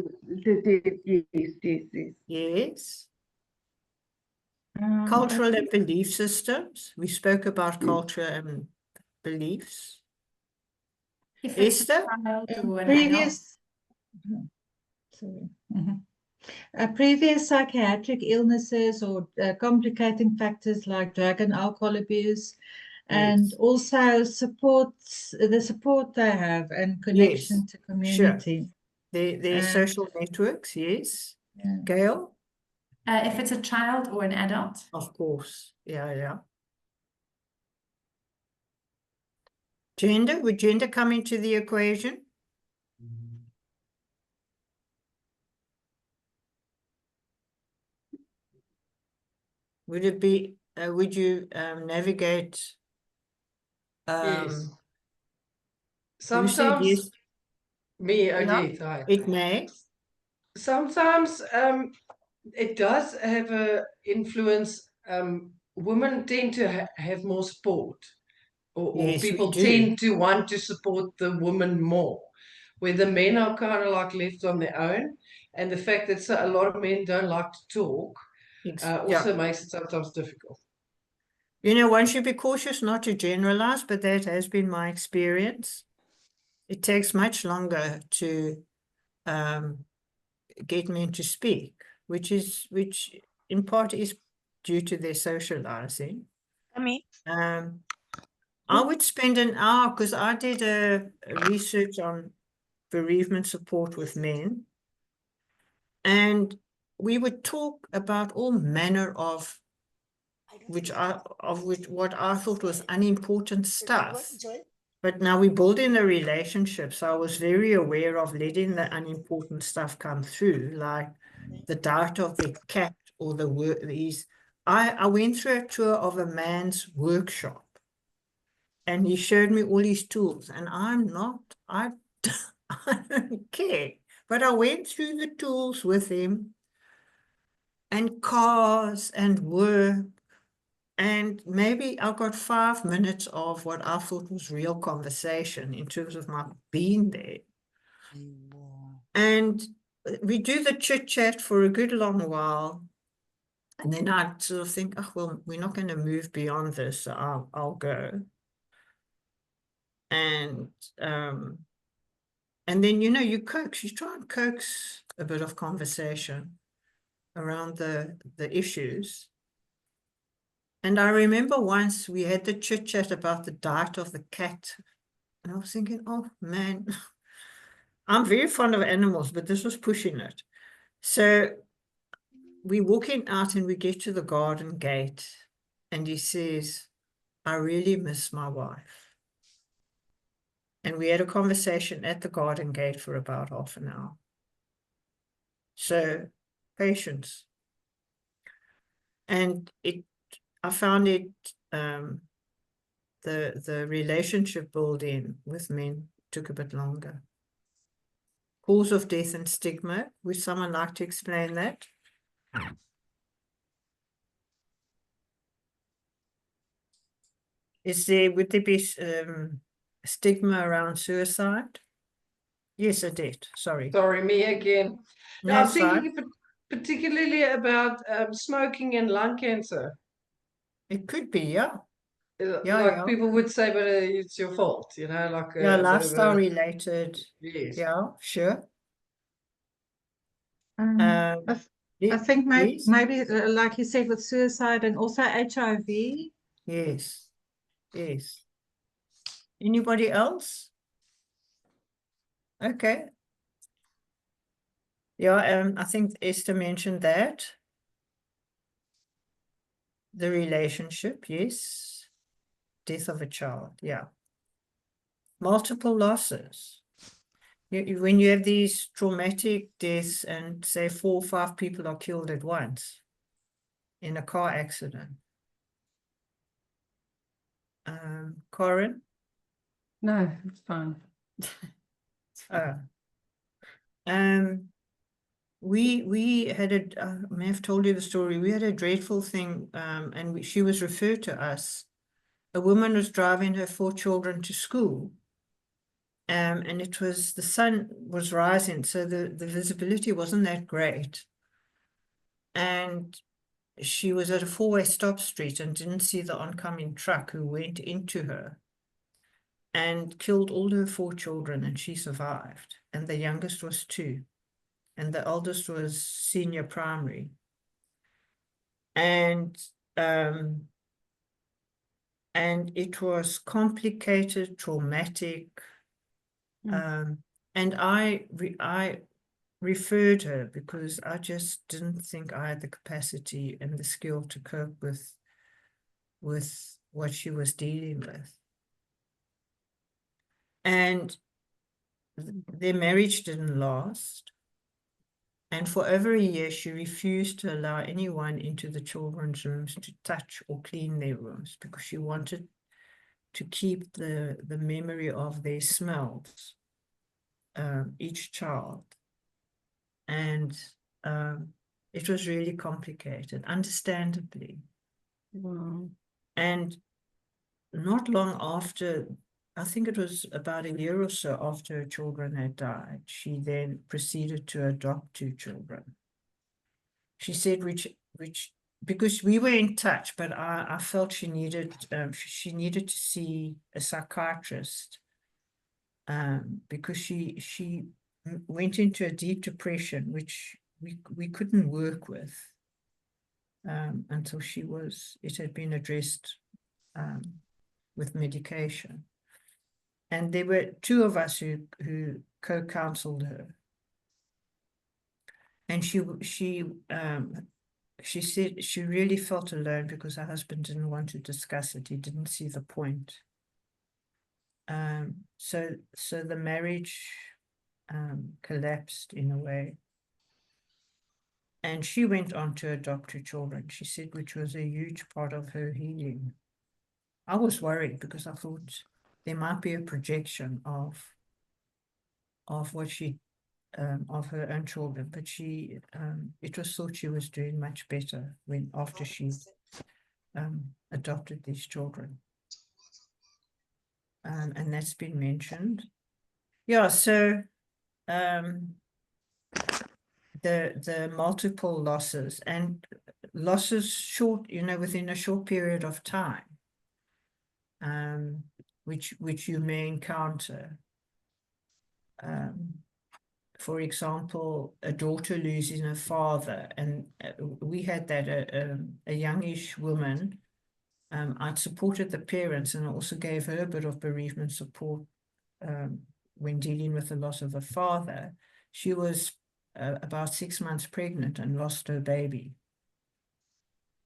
Yes. Cultural and belief systems. We spoke about culture and beliefs. If it's a Esther? child or an adult. Previous, sorry. Previous psychiatric illnesses or complicating factors like drug and alcohol abuse, and Yes. also the support they have and connection Yes, to community. Their social networks, yes. Yeah. Gail? If it's a child or an adult. Of course. Yeah. Gender? Would gender come into the equation? Would it be, would you navigate? Yes. Who said Sometimes yes? me, Yeah, Odette, hi. it may. Sometimes it does have a influence. Women tend to have more support, or Yes, we people do. tend to want to support the woman more, where the men are kind of like left on their own. And the fact that a lot of men don't like to talk also Yeah. makes it sometimes difficult. You know, one should be cautious not to generalize, but that has been my experience. It takes much longer to get men to speak, which in part is due to their socializing. I would spend an hour, because I did a research on bereavement support with men, and we would talk about all manner of what I thought was unimportant stuff. But now we're building a relationship, so I was very aware of letting the unimportant stuff come through, like the diet of the cat or the work. I went through a tour of a man's workshop, and he showed me all his tools, and I don't care, but I went through the tools with him, and cars and work. And maybe I got 5 minutes of what I thought was real conversation in terms of my being there. And we do the chit chat for a good long while. And then I sort of think, oh, well, we're not going to move beyond this, so I'll go. And then, you know, you try and coax a bit of conversation around the issues. And I remember once we had the chit chat about the diet of the cat. And I was thinking, oh man, I'm very fond of animals, but this was pushing it. So we're walking out and we get to the garden gate, and he says, I really miss my wife. And we had a conversation at the garden gate for about half an hour. So patience. And I found it, the relationship building with men took a bit longer. Cause of death and stigma. Would someone like to explain that? Would there be stigma around suicide? Yes, Odette, sorry. Sorry, me again. No, I'm it's fine. thinking particularly about smoking and lung cancer. It could be, yeah. Like Yeah. people would say, but it's your fault, you know, like Yeah, a bit of lifestyle a, related. yes. Yeah, sure. I think yes. maybe like you said, with suicide and also HIV. Yes. Anybody else? Okay. Yeah, I think Esther mentioned that. The relationship, yes. Death of a child, yeah. Multiple losses. When you have these traumatic deaths and say 4 or 5 people are killed at once in a car accident. Corin? No, it's fine. We had I may have told you the story. We had a dreadful thing, and she was referred to us. A woman was driving her 4 children to school. And the sun was rising, so the visibility wasn't that great. And she was at a 4-way stop street and didn't see the oncoming truck, who went into her and killed all her 4 children, and she survived. And the youngest was 2, and the eldest was senior primary. And it was complicated, traumatic. And I referred her because I just didn't think I had the capacity and the skill to cope with what she was dealing with. And their marriage didn't last. And for over a year, she refused to allow anyone into the children's rooms to touch or clean their rooms because she wanted to keep the memory of their smells, each child. And it was really complicated, understandably. Wow. And not long after, I think it was about a year or so after her children had died, she then proceeded to adopt 2 children. She said which because we were in touch, but I felt she needed to see a psychiatrist because she went into a deep depression, which we couldn't work with until it had been addressed with medication. And there were 2 of us who co-counseled her. And she said she really felt alone because her husband didn't want to discuss it. He didn't see the point. So the marriage collapsed in a way. And she went on to adopt 2 children, she said, which was a huge part of her healing. I was worried because I thought there might be a projection of what she of her own children, but it was thought she was doing much better after she adopted these children. And that's been mentioned. Yeah, so the multiple losses and losses within a short period of time, which you may encounter. For example, a daughter losing her father, and we had that a youngish woman. I'd supported the parents, and I also gave her a bit of bereavement support when dealing with the loss of a father. She was about 6 months pregnant and lost her baby.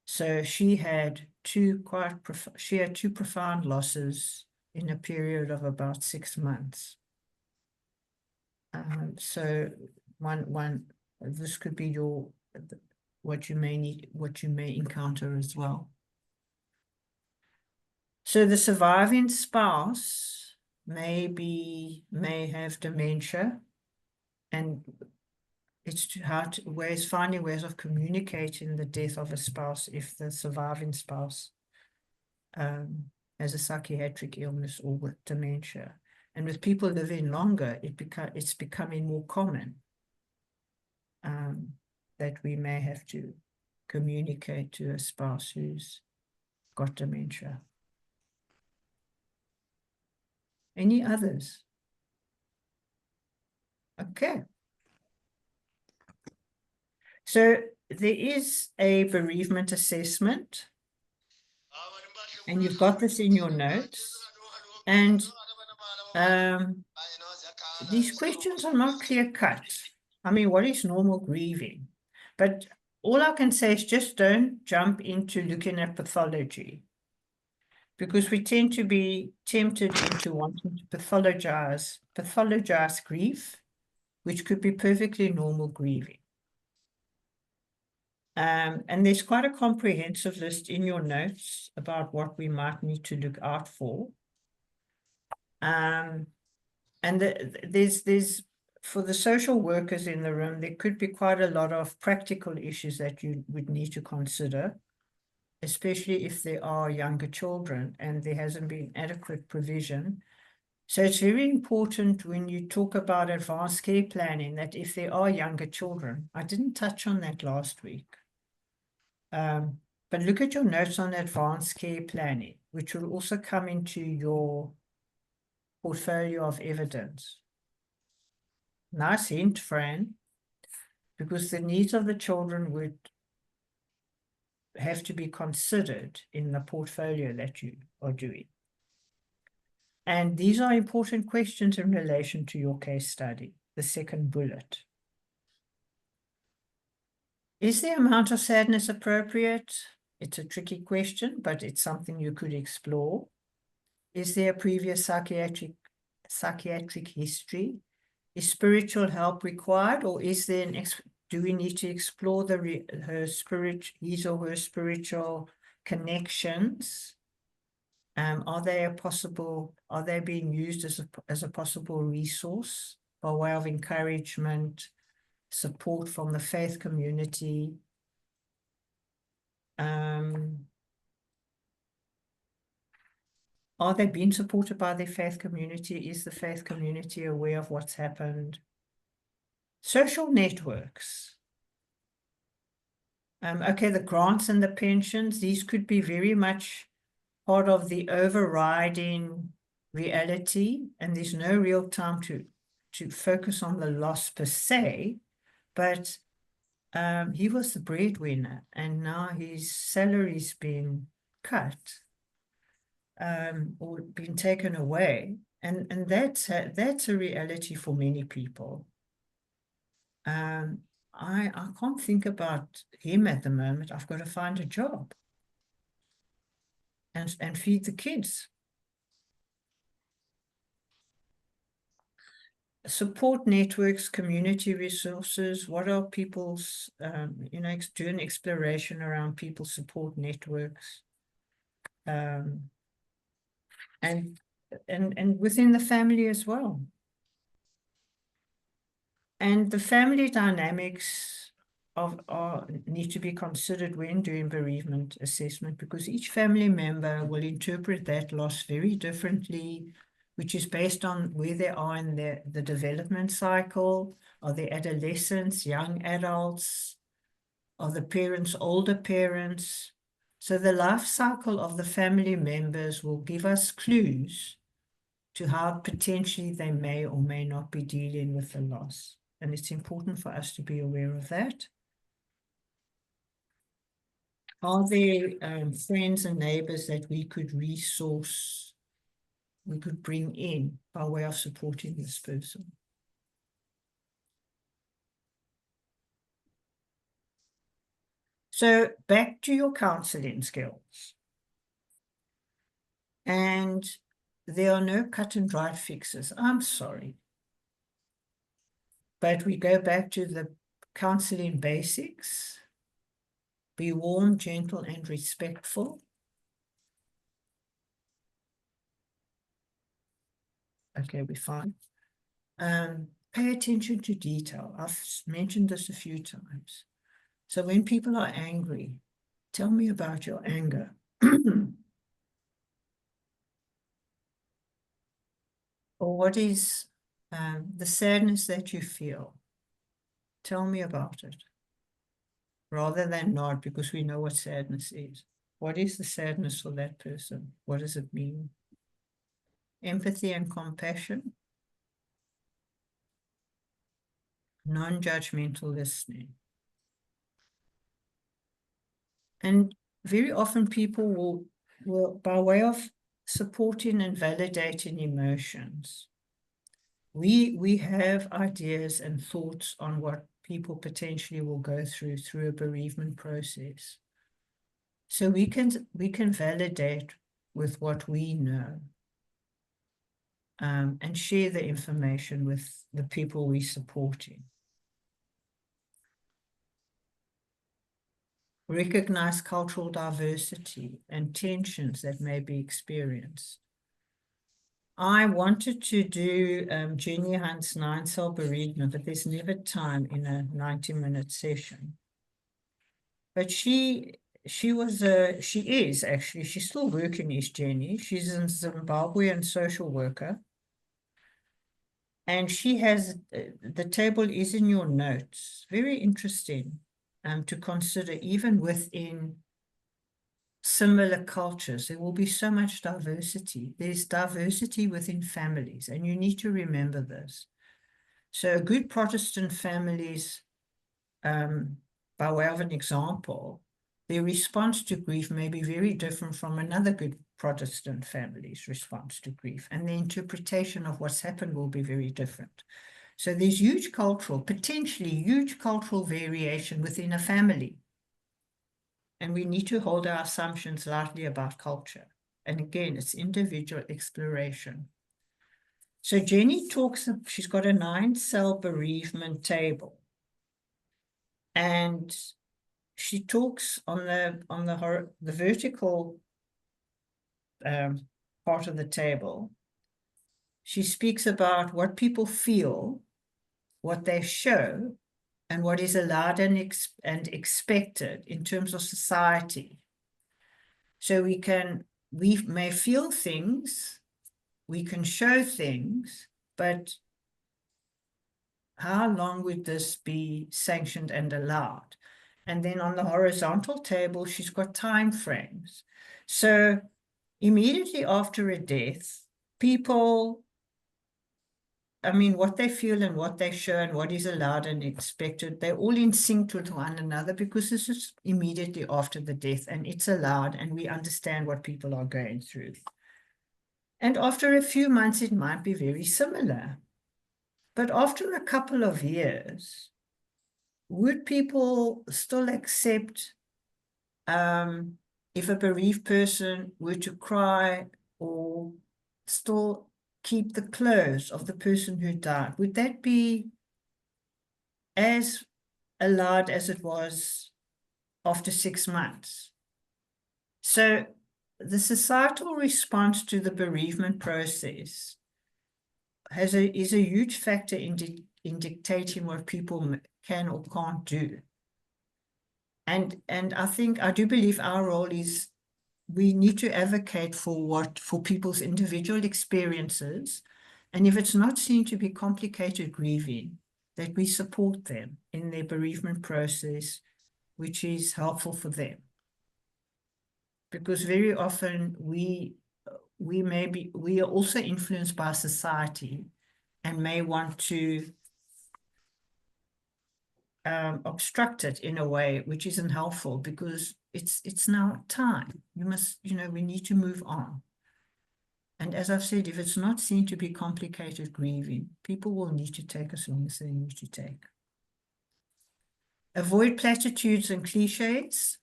So she had two profound losses in a period of about 6 months. So this could be what you may encounter as well. So the surviving spouse may have dementia, and it's finding ways of communicating the death of a spouse if the surviving spouse has a psychiatric illness or with dementia. And with people living longer, it's becoming more common that we may have to communicate to a spouse who's got dementia. Any others? Okay. So there is a bereavement assessment, and you've got this in your notes. And these questions are not clear-cut. I mean, what is normal grieving? But all I can say is just don't jump into looking at pathology, because we tend to be tempted into wanting to pathologize grief, which could be perfectly normal grieving. And there's quite a comprehensive list in your notes about what we might need to look out for. And there's for the social workers in the room, there could be quite a lot of practical issues that you would need to consider, especially if there are younger children and there hasn't been adequate provision. So it's very important when you talk about advanced care planning that if there are younger children, I didn't touch on that last week, but look at your notes on advanced care planning, which will also come into your portfolio of evidence. Nice hint, Fran, because the needs of the children would have to be considered in the portfolio that you are doing. And these are important questions in relation to your case study, the second bullet. Is the amount of sadness appropriate? It's a tricky question, but it's something you could explore. Is there a previous psychiatric history? Is spiritual help required, or is there an do we need to explore his or her spiritual connections? Are they being used as a possible resource by way of encouragement, support from the faith community? Are they being supported by their faith community? Is the faith community aware of what's happened? Social networks. Okay, the grants and the pensions, these could be very much part of the overriding reality, and there's no real time to focus on the loss per se, but he was the breadwinner, and now his salary's been cut. Or been taken away, and that's a reality for many people. I can't think about him at the moment. I've got to find a job and feed the kids. Support networks, community resources. What are people's, do an exploration around people's support networks. And within the family as well. And the family dynamics need to be considered when doing bereavement assessment, because each family member will interpret that loss very differently, which is based on where they are in the development cycle. Are they adolescents, young adults? Are the parents older parents? So the life cycle of the family members will give us clues to how potentially they may or may not be dealing with the loss. And it's important for us to be aware of that. Are there friends and neighbors that we could resource, we could bring in by way of supporting this person? So back to your counseling skills. And there are no cut and dried fixes. I'm sorry. But we go back to the counseling basics. Be warm, gentle, and respectful. Okay, we're fine. Pay attention to detail. I've mentioned this a few times. So when people are angry, tell me about your anger. Or what is the sadness that you feel? Tell me about it. Rather than not, because we know what sadness is. What is the sadness for that person? What does it mean? Empathy and compassion. Non-judgmental listening. And very often people will, by way of supporting and validating emotions, we have ideas and thoughts on what people potentially will go through a bereavement process. So we can validate with what we know, and share the information with the people we're supporting. Recognize cultural diversity and tensions that may be experienced. I wanted to do Jenny Hunt's 9-cell bereavement, but there's never time in a 90-minute session. But she's still working, is Jenny. She's a Zimbabwean social worker. And she has, the table is in your notes. Very interesting to consider, even within similar cultures. There will be so much diversity. There's diversity within families, and you need to remember this. So good Protestant families, by way of an example, their response to grief may be very different from another good Protestant family's response to grief, and the interpretation of what's happened will be very different. So there's potentially huge cultural variation within a family. And we need to hold our assumptions lightly about culture. And again, it's individual exploration. So Jenny she's got a 9-cell bereavement table. and she talks on the vertical part of the table. She speaks about what people feel, what they show, and what is allowed and expected in terms of society. So we may feel things, we can show things, but how long would this be sanctioned and allowed? And then on the horizontal table, she's got time frames. So immediately after a death, people, I mean, what they feel and what they show and what is allowed and expected, they're all in sync with one another because this is immediately after the death and it's allowed and we understand what people are going through. And after a few months, it might be very similar. But after a couple of years, would people still accept if a bereaved person were to cry or still keep the clothes of the person who died? Would that be as allowed as it was after 6 months? So the societal response to the bereavement process is a huge factor in dictating what people can or can't do. And I do believe our role is we need to advocate for people's individual experiences. And if it's not seen to be complicated grieving, that we support them in their bereavement process, which is helpful for them. Because very often we are also influenced by society and may want to obstruct it in a way which isn't helpful because it's now time. We need to move on. And as I've said, if it's not seen to be complicated grieving, people will need to take as long as they need to take. Avoid platitudes and cliches.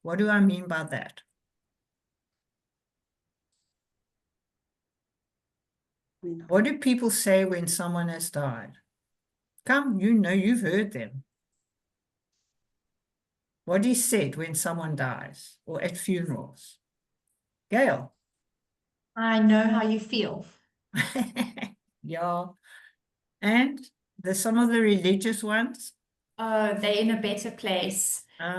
What do I mean by that? What do people say when someone has died? Come, you've heard them. What is said when someone dies or at funerals? Gail. I know how you feel. Yeah. And some of the religious ones? Oh, they're in a better place. What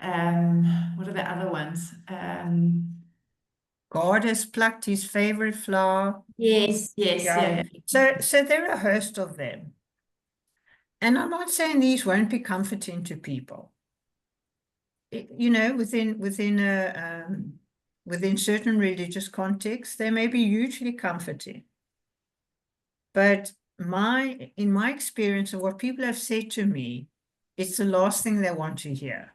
are the other ones? God has plucked his favorite flower. Yes, yeah. So there are a host of them. And I'm not saying these won't be comforting to people. Within certain religious contexts, they may be hugely comforting. But in my experience of what people have said to me, it's the last thing they want to hear.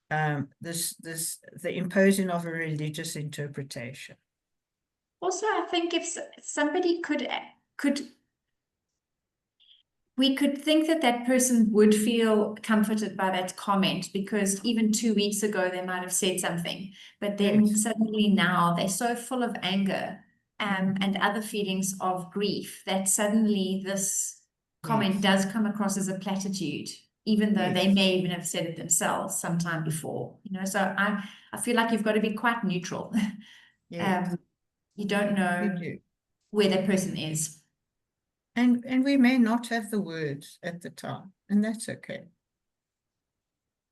The imposing of a religious interpretation. Also, I think if somebody we could think that person would feel comforted by that comment because even 2 weeks ago they might have said something, but then suddenly now they're so full of anger and other feelings of grief that suddenly this comment does come across as a platitude, even though they may even have said it themselves sometime before. So I feel like you've got to be quite neutral. You don't know where that person is. And we may not have the words at the time, and that's okay.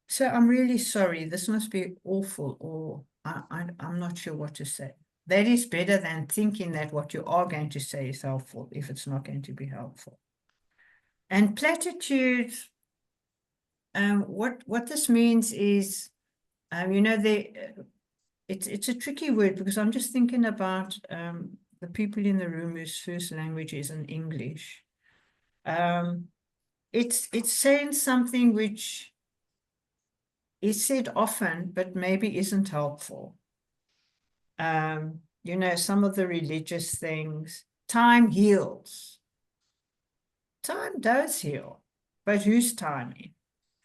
So I'm really sorry. This must be awful, or I'm not sure what to say. That is better than thinking that what you are going to say is helpful if it's not going to be helpful. And platitudes, what this means is, it's a tricky word because I'm just thinking about the people in the room whose first language is in English. It's saying something which is said often, but maybe isn't helpful. Some of the religious things, time heals. Time does heal, but whose timing?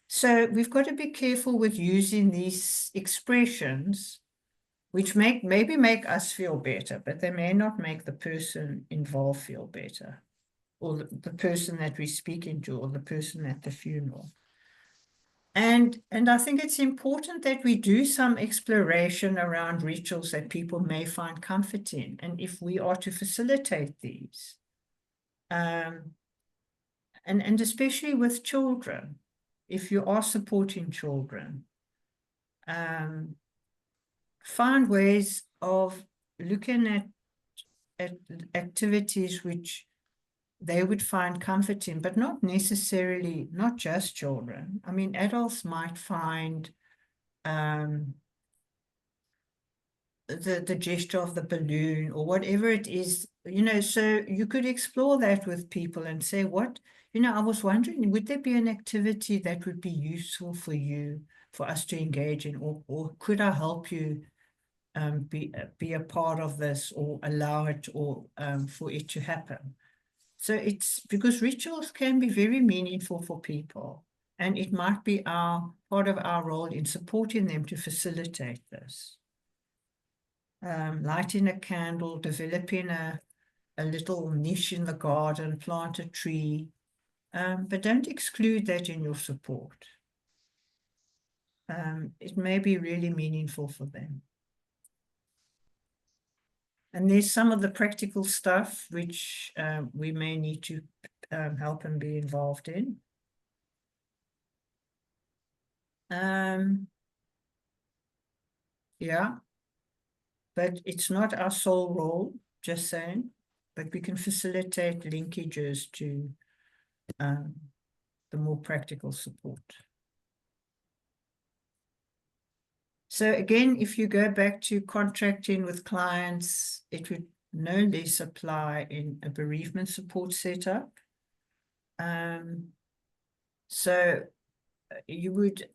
So we've got to be careful with using these expressions which maybe make us feel better, but they may not make the person involved feel better. or the person that we're speaking to, or the person at the funeral. And I think it's important that we do some exploration around rituals that people may find comfort in, and if we are to facilitate these. And especially with children, if you are supporting children, find ways of looking at activities which they would find comfort in, but not necessarily, not just children. I mean, adults might find the gesture of the balloon or whatever it is, you know, so you could explore that with people and say, what, you know, I was wondering, would there be an activity that would be useful for you, for us to engage in, or could I help you be a part of this, or allow it, or for it to happen? So it's because rituals can be very meaningful for people, and it might be part of our role in supporting them to facilitate this. Lighting a candle, developing a little niche in the garden, plant a tree, but don't exclude that in your support. It may be really meaningful for them. And there's some of the practical stuff which we may need to help and be involved in. Yeah, but it's not our sole role, just saying, but we can facilitate linkages to the more practical support. So again, if you go back to contracting with clients, it would no less apply in a bereavement support setup. So you would,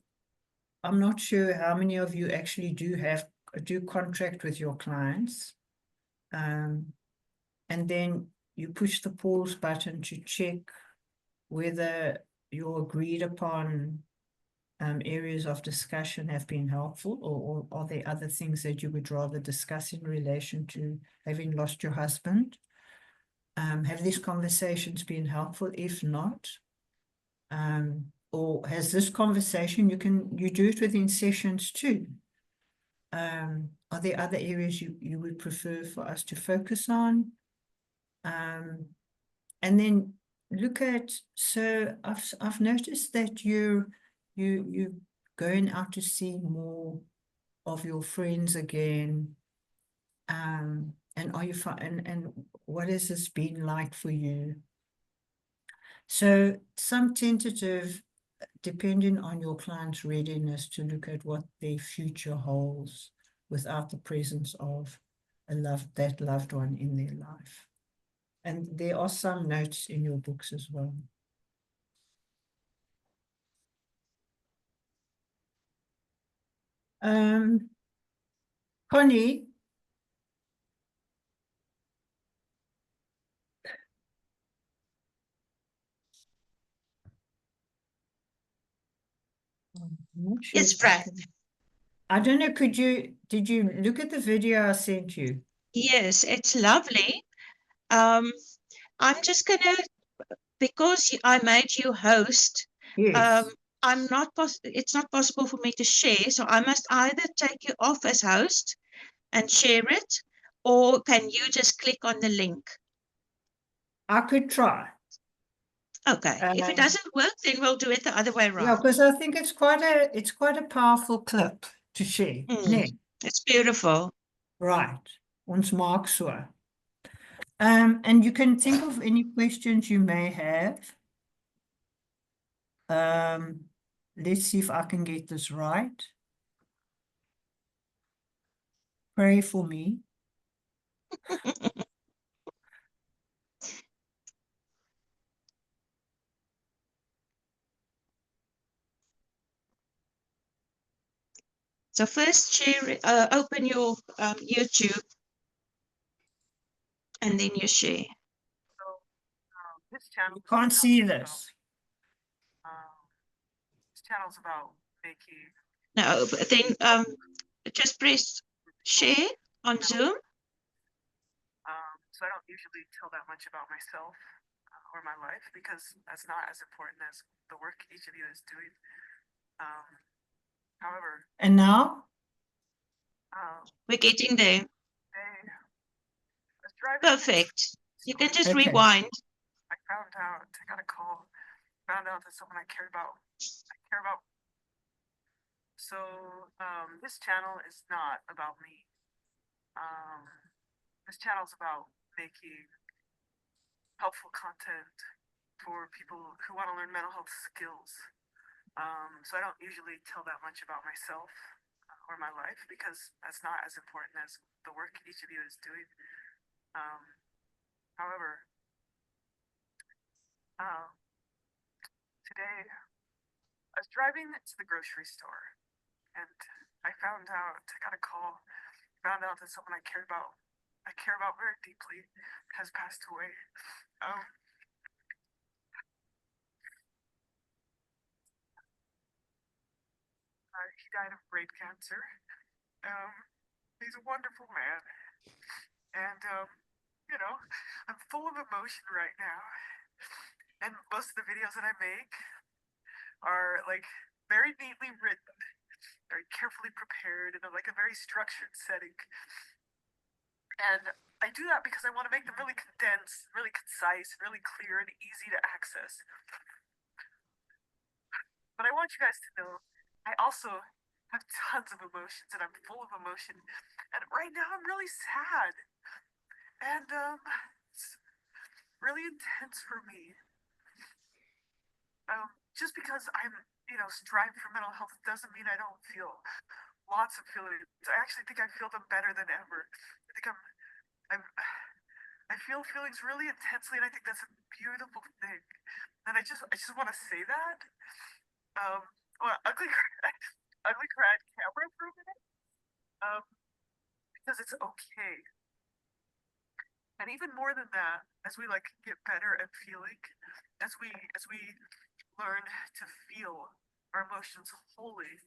I'm not sure how many of you actually do contract with your clients. And then you push the pause button to check whether your agreed upon areas of discussion have been helpful, or are there other things that you would rather discuss in relation to having lost your husband? Have these conversations been helpful? If not, or has this conversation, you do it within sessions too. Are there other areas you would prefer for us to focus on? And then look at, so I've noticed that you're going out to see more of your friends again. And are you and what has this been like for you? So some tentative, depending on your client's readiness to look at what their future holds without the presence of that loved one in their life. And there are some notes in your books as well. Connie, Yes, Fran. I don't know, did you look at the video I sent you? Yes, it's lovely. I'm just gonna, because I made you host, Yes. it's not possible for me to share, so I must either take you off as host and share it, or can you just click on the link? I could try. Okay, if it doesn't work, then we'll do it the other way Yeah, around. because I think it's quite a powerful clip to share. Nee. It's beautiful. Right. Ons maak so. And you can think of any questions you may have. Let's see if I can get this right. Pray for me. So first share, open your YouTube, and then you share. This channel can't see this. This channel's about Becky. No, but then just press share on Zoom. So I don't usually tell that much about myself. or my life because that's not as important as the work each of you is doing. However, And now? We're getting there. I was driving. Perfect. You can just Okay. rewind. I found out, I got a call, found out that someone I care about. So, this channel is not about me. This channel is about making helpful content for people who want to learn mental health skills. So I don't usually tell that much about myself or my life because that's not as important as the work each of you is doing. However, today I was driving to the grocery store and I got a call, found out that someone I care about very deeply has passed away. He died of brain cancer. He's a wonderful man. And, you know, I'm full of emotion right now. And most of the videos that I make are like very neatly written, very carefully prepared in like a very structured setting. And I do that because I want to make them really condensed, really concise, really clear and easy to access. But I want you guys to know, I also have tons of emotions and I'm full of emotion. And right now I'm really sad. And it's really intense for me. Just because I'm, striving for mental health doesn't mean I don't feel lots of feelings. I actually think I feel them better than ever. I think I feel feelings really intensely, and I think that's a beautiful thing. And I just want to say that. Well, ugly cried camera for a minute. Because it's okay. And even more than that, as we get better at feeling, as we learn to feel our emotions wholly,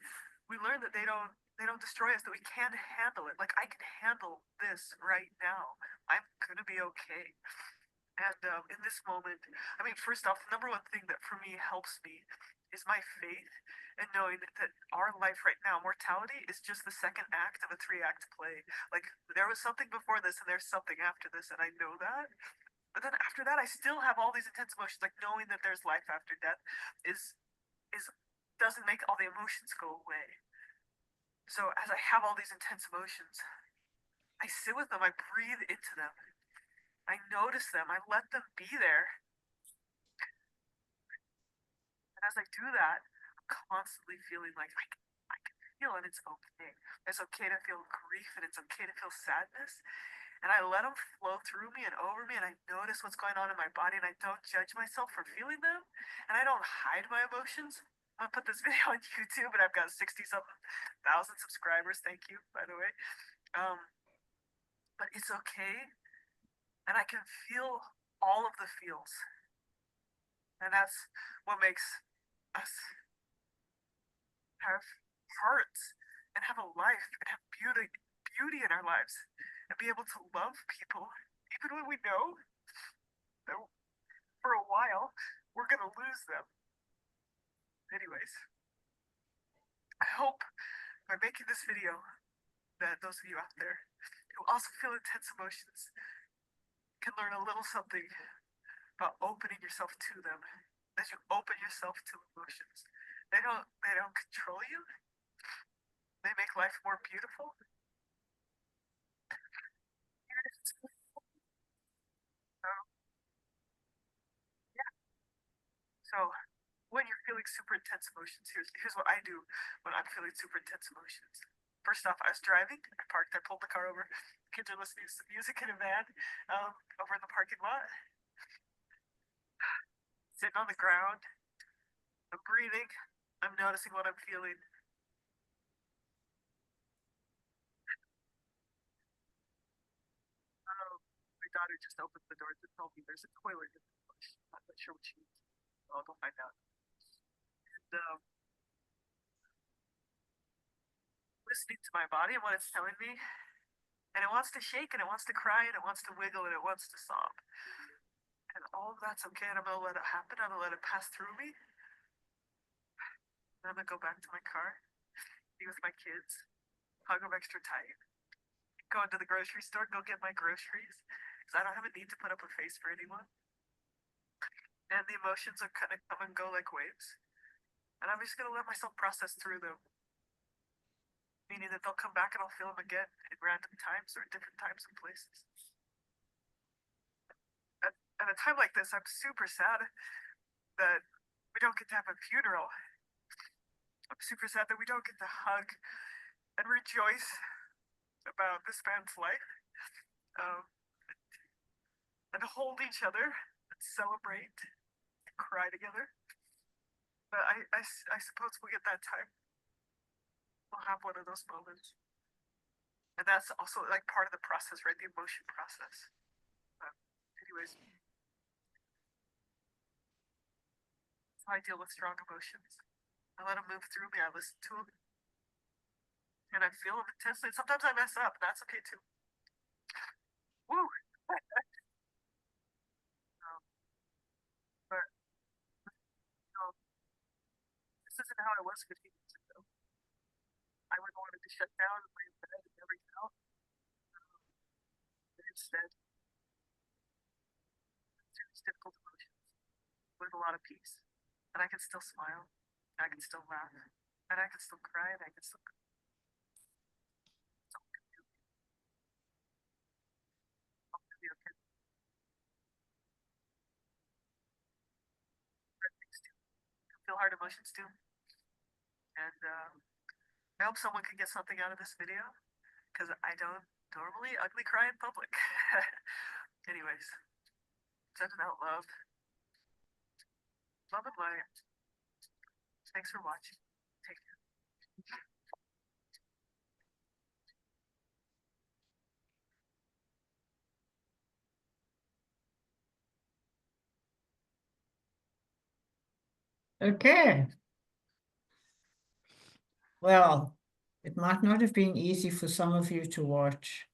we learn that they don't destroy us, that we can handle it. Like I can handle this right now. I'm gonna be okay. And in this moment, I mean, first off, the number one thing that for me helps me is my faith and knowing that our life right now, mortality, is just the second act of a 3-act play. Like there was something before this and there's something after this, and I know that. But then after that, I still have all these intense emotions, like knowing that there's life after death doesn't make all the emotions go away. So as I have all these intense emotions, I sit with them, I breathe into them, I notice them, I let them be there. And as I do that, I'm constantly feeling like I can feel and it's okay. It's okay to feel grief and it's okay to feel sadness. And I let them flow through me and over me, and I notice what's going on in my body, and I don't judge myself for feeling them, and I don't hide my emotions. I'll put this video on YouTube, and I've got 60-something thousand subscribers. Thank you, by the way. But it's okay, and I can feel all of the feels, and that's what makes us have hearts and have a life and have beauty in our lives. And be able to love people, even when we know that for a while we're gonna lose them. Anyways, I hope by making this video that those of you out there who also feel intense emotions can learn a little something about opening yourself to them. As you open yourself to emotions, they don't control you. They make life more beautiful. So when you're feeling super intense emotions, here's what I do when I'm feeling super intense emotions. First off, I was driving, I parked, I pulled the car over, kids are listening to some music in a van over in the parking lot. Sitting on the ground, I'm breathing, I'm noticing what I'm feeling. My daughter just opened the door to tell me there's a toilet in the bush. I'm not sure what she means. I'll go find out. And listening to my body and what it's telling me, and it wants to shake and it wants to cry and it wants to wiggle and it wants to sob. And all of that's okay, and I'm gonna let it happen. I'm gonna let it pass through me. And I'm gonna go back to my car, be with my kids, hug them extra tight, go into the grocery store, go get my groceries, because I don't have a need to put up a face for anyone. And the emotions are gonna come and go like waves. And I'm just gonna let myself process through them. Meaning that they'll come back and I'll feel them again at random times or at different times and places. At a time like this, I'm super sad that we don't get to have a funeral. I'm super sad that we don't get to hug and rejoice about this man's life. And hold each other and celebrate and cry together. But I suppose we'll get that time. We'll have one of those moments. And that's also like part of the process, right? The emotion process. Anyways. That's how I deal with strong emotions. I let them move through me. I listen to them. And I feel them intensely. Sometimes I mess up. That's okay too. Woo! But this isn't how I was 15 years ago. I would have wanted to shut down and lay in bed and never get out. But instead, these difficult emotions with a lot of peace. And I can still smile, and I can still laugh, and I can still cry, and I can still. It's all gonna be okay. All gonna be okay. Hard things too. Feel hard emotions too. And I hope someone can get something out of this video, because I don't normally ugly cry in public. Anyways, sending out love. Love and light. Thanks for watching. Take care. Okay. Well, it might not have been easy for some of you to watch,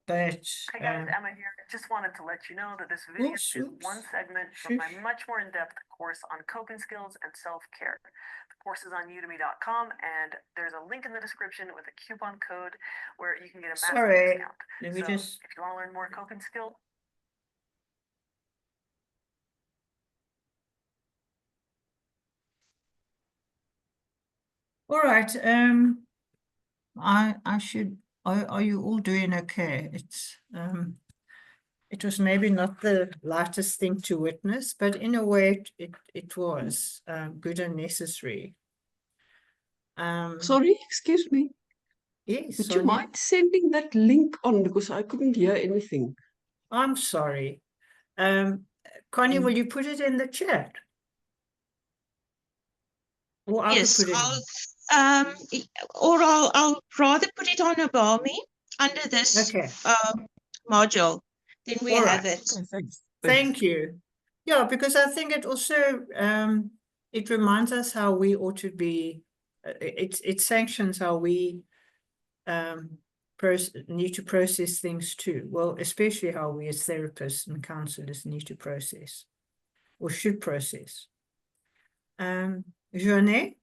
but Hi guys, Emma here. Just wanted to let you know that this video is one segment from my much more in-depth course on coping skills and self-care. The course is on udemy.com and there's a link in the description with a coupon code where you can get a massive discount. let me So just if you want to learn more coping skills, all right. I should. Are you all doing okay? It was maybe not the lightest thing to witness, but in a way it was good and necessary. Sorry, excuse me. Yes, Would you Sonia? mind sending that link on because I couldn't hear anything? I'm sorry. Connie, will you put it in the chat? Or I could Yes, put it in. I'll rather put it on Abami under this Okay. module. Then we All have right. it. Okay, thanks. Thank you. Yeah, because I think it also it reminds us how we ought to be. It sanctions how we need to process things too. Well, especially how we as therapists and counselors need to process or should process. Jeanette?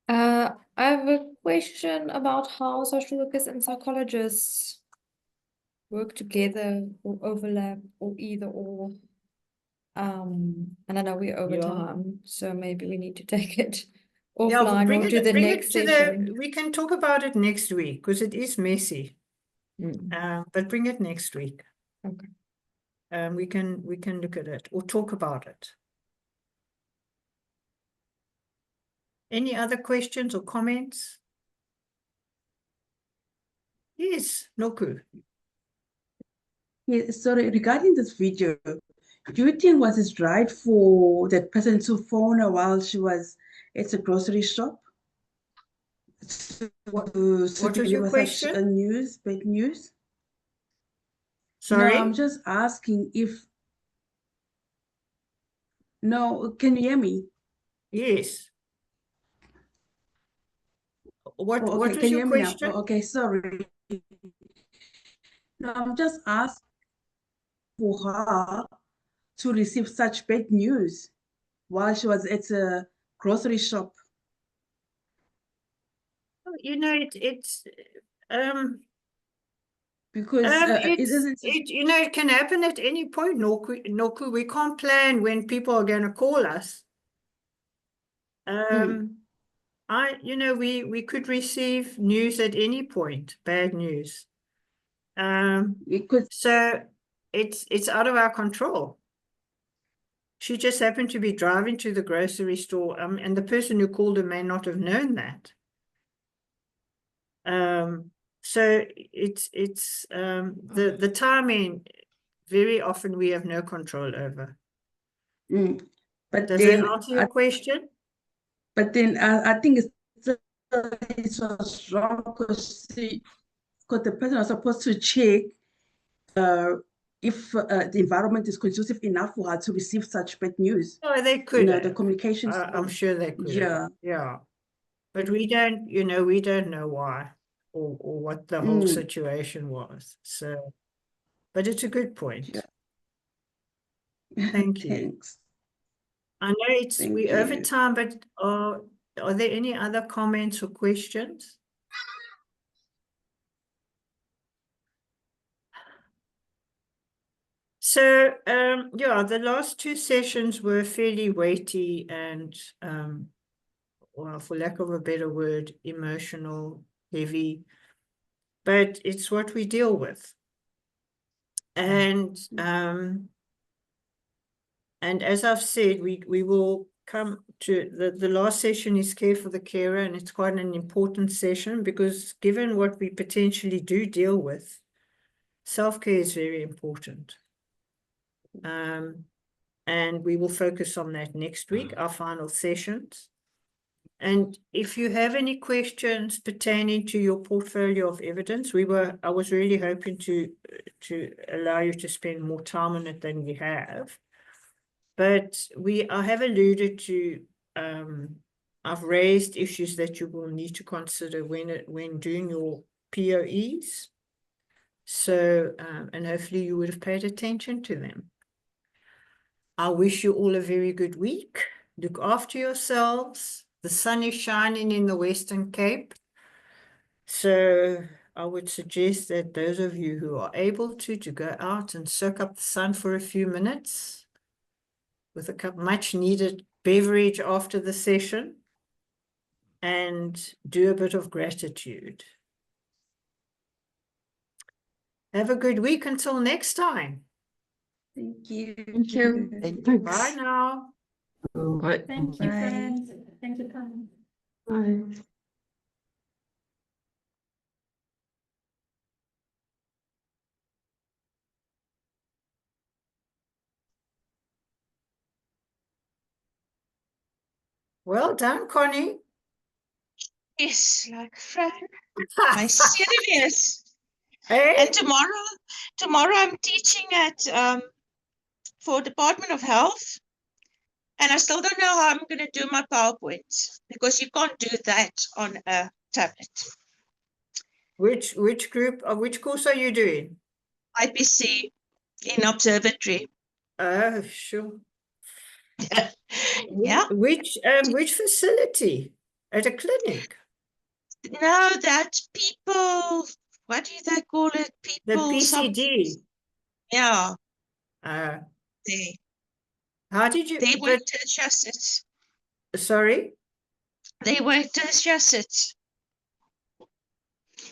I have a question about how social workers and psychologists work together or overlap or either or. And I know we're over Yeah. time, so maybe we need to take it Yeah, offline or do the bring next it to session. we can talk about it next week because it is messy. But bring it next week. Okay. We can look at it or talk about it. Any other questions or comments? Yes, Noku. Yeah, sorry, regarding this video, do you think was it right for that person to phone her while she was at the grocery shop? What was your question? Bad news? Sorry? No, I'm just asking if. No, can you hear me? Yes. What Oh, what okay, was can you your hear me now? question? Oh, okay, sorry. No, I'm just asking. for her to receive such bad news while she was at a grocery shop? You know, it's Because it isn't. you know, it can happen at any point, Noku. We can't plan when people are going to call us. You know, we could receive news at any point, bad news. So it's out of our control. She just happened to be driving to the grocery store, and the person who called her may not have known that. So it's the timing. Very often we have no control over. But does then, that answer your question? But then I think it was wrong because the person was supposed to check if the environment is conducive enough for her to receive such bad news. Oh, they could. You know, the communication. I'm sure they could. Yeah. Yeah. But we don't, you know, we don't know why or what the whole situation was. So, but it's a good point. Yeah. Thank you. Thanks. I know we're over time, but are there any other comments or questions? So, yeah, the last two sessions were fairly weighty and, well, for lack of a better word, emotional, heavy, but it's what we deal with. And as I've said, we will come to the last session is care for the carer, and it's quite an important session because given what we potentially do deal with, self-care is very important. And we will focus on that next week, our final sessions. And if you have any questions pertaining to your portfolio of evidence, I was really hoping to allow you to spend more time on it than we have. But I have alluded to, I've raised issues that you will need to consider when doing your POEs. So, and hopefully you would have paid attention to them. I wish you all a very good week. Look after yourselves. The sun is shining in the Western Cape. So I would suggest that those of you who are able to go out and soak up the sun for a few minutes with a cup much needed beverage after the session and do a bit of gratitude. Have a good week until next time. Thank you. Thank you. Bye now. Bye. Thank you, friends. Thank you, Pam. Bye. Well done, Connie. Yes, like Fran. My serious. Hey? And tomorrow I'm teaching at for Department of Health. And I still don't know how I'm going to do my PowerPoint because you can't do that on a tablet. Which group or which course are you doing? IPC in observatory. Oh, sure. Yeah. Which facility? At a clinic? No, that people, what do they call it? The People. PCD. Yeah. They. How did you? They were Tertius. Sorry? They were Tertius.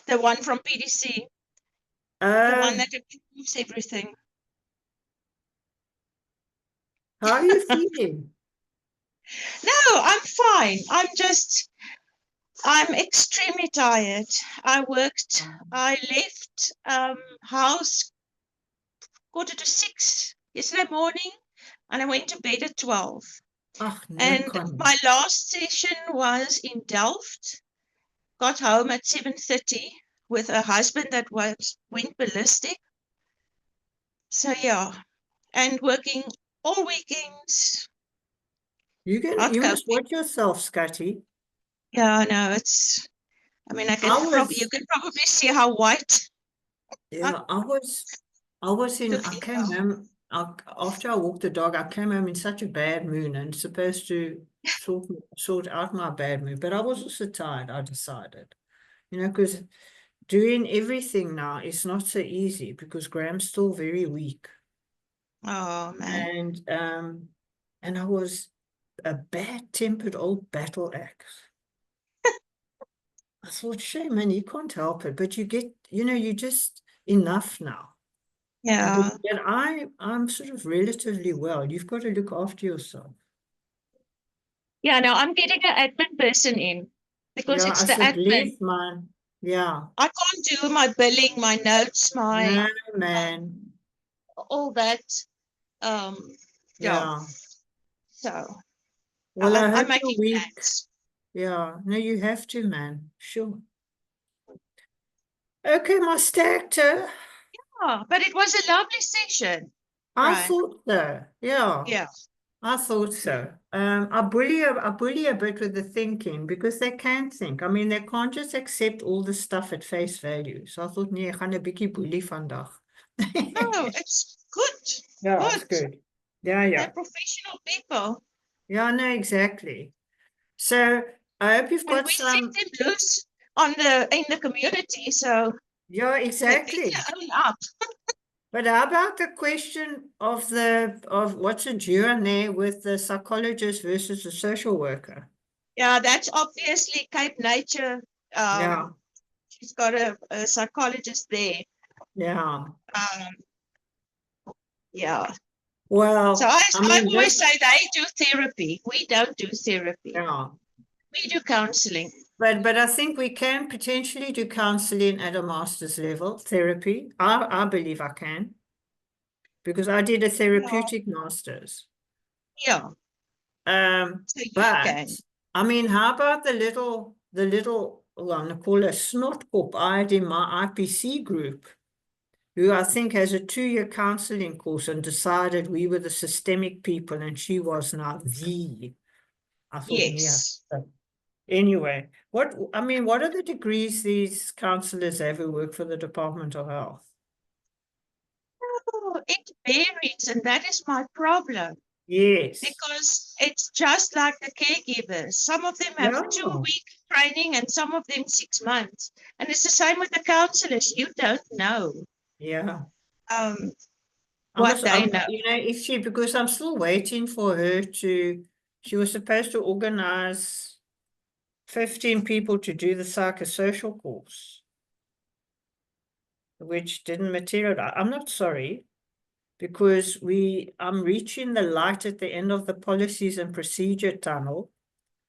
The one from PDC. The one that approves everything. How are you feeling? No, I'm fine. I'm extremely tired. I left house 5:45 yesterday morning, and I went to bed at 12. Oh, no, and Connie. my last session was in Delft. Got home at 7:30 with a husband that went ballistic. So yeah, and working all weekends. You must watch yourself, Scotty. Yeah, no, I mean, you can probably see how white. Yeah, I was feel came well. home, after I walked the dog, I came home in such a bad mood and supposed to sort out my bad mood, but I was also tired, I decided, you know, because doing everything now is not so easy because Graham's still very weak. Oh man. And I was a bad-tempered old battle axe. I thought, shame, man, you can't help it, but you get, you know, you just enough now. Yeah. And I'm sort of relatively well. You've got to look after yourself. Yeah, no, I'm getting an admin person in because Yeah, it's I the said, admin. leave mine. Yeah. I can't do my billing, my notes, No, man. all that. Yeah. Yeah. So Well, I I'm hope making your week. plans. Yeah. No, you have to, man. Sure. Okay, my stactor. Yeah, but it was a lovely session. I Right. thought so. Yeah. Yeah. I thought so. I bully a bit with the thinking because they can think. I mean, they can't just accept all the stuff at face value. So I thought, nee, ek gaan 'n bietjie boelie vandag. No, it's good. Yeah, it's good. Yeah, yeah. They're professional people. Yeah, no, exactly. So I hope you've And got we some. set them loose in the community, so Yeah, they exactly. better own up. But how about the question of what's a duo there with the psychologist versus the social worker? Yeah, that's obviously Cape Nature. Yeah. She's got a psychologist there. Yeah. Yeah. Well, So I mean, always say they do therapy. We don't do therapy. Yeah. We do counseling. But I think we can potentially do counseling at a master's level, therapy. I believe I can. Because I did a therapeutic master's. Yeah. So you But can. I mean, how about the little one I call a snotkop I had in my IPC group, who I think has a 2-year counseling course and decided we were the systemic people and she was now the. I thought, Yes. yeah. Anyway, what are the degrees these counselors have who work for the Department of Health? Oh, it varies, and that is my problem. Yes. Because it's just like the caregivers. Some of them have 2-week training and some of them 6 months. And it's the same with the counselors. You don't know. Yeah. What they know. You know, because I'm still waiting for her she was supposed to organize 15 people to do the psychosocial course, which didn't materialize. I'm not sorry, because I'm reaching the light at the end of the policies and procedure tunnel.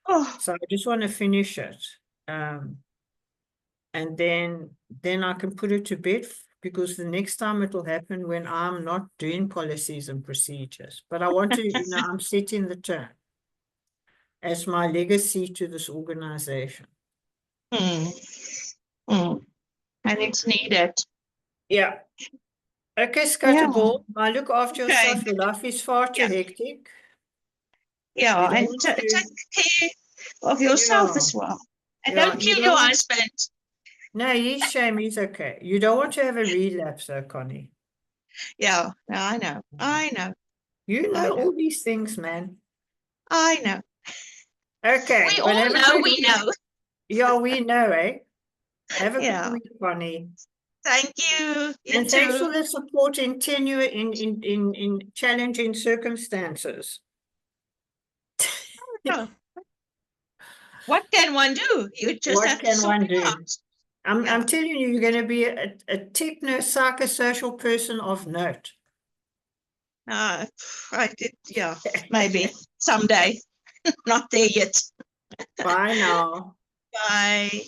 Oh. So I just want to finish it. And then I can put it to bed, because the next time it will happen when I'm not doing policies and procedures. But I want to, you know, I'm setting the tone as my legacy to this organization. And it's needed. Yeah. Okay, Scatterball. I look after yourself. Your life is far too hectic. Yeah, and take care of yourself as well. And don't kill your husband. No, he's shame. He's okay. You don't want to have a relapse, though, Connie. Yeah, no, I know. I know. You know all these things, man. I know. Okay. We all know we know. Yeah, we know, eh? Have a Yeah. good week, Connie. Thank you. You And thanks too. for the support in tenure in challenging circumstances. Oh. What can one do? You just What have to can sort one it do? out. I'm telling you, you're going to be a techno-psychosocial person of note. I did, yeah, maybe someday. Not there yet. Bye now. Bye.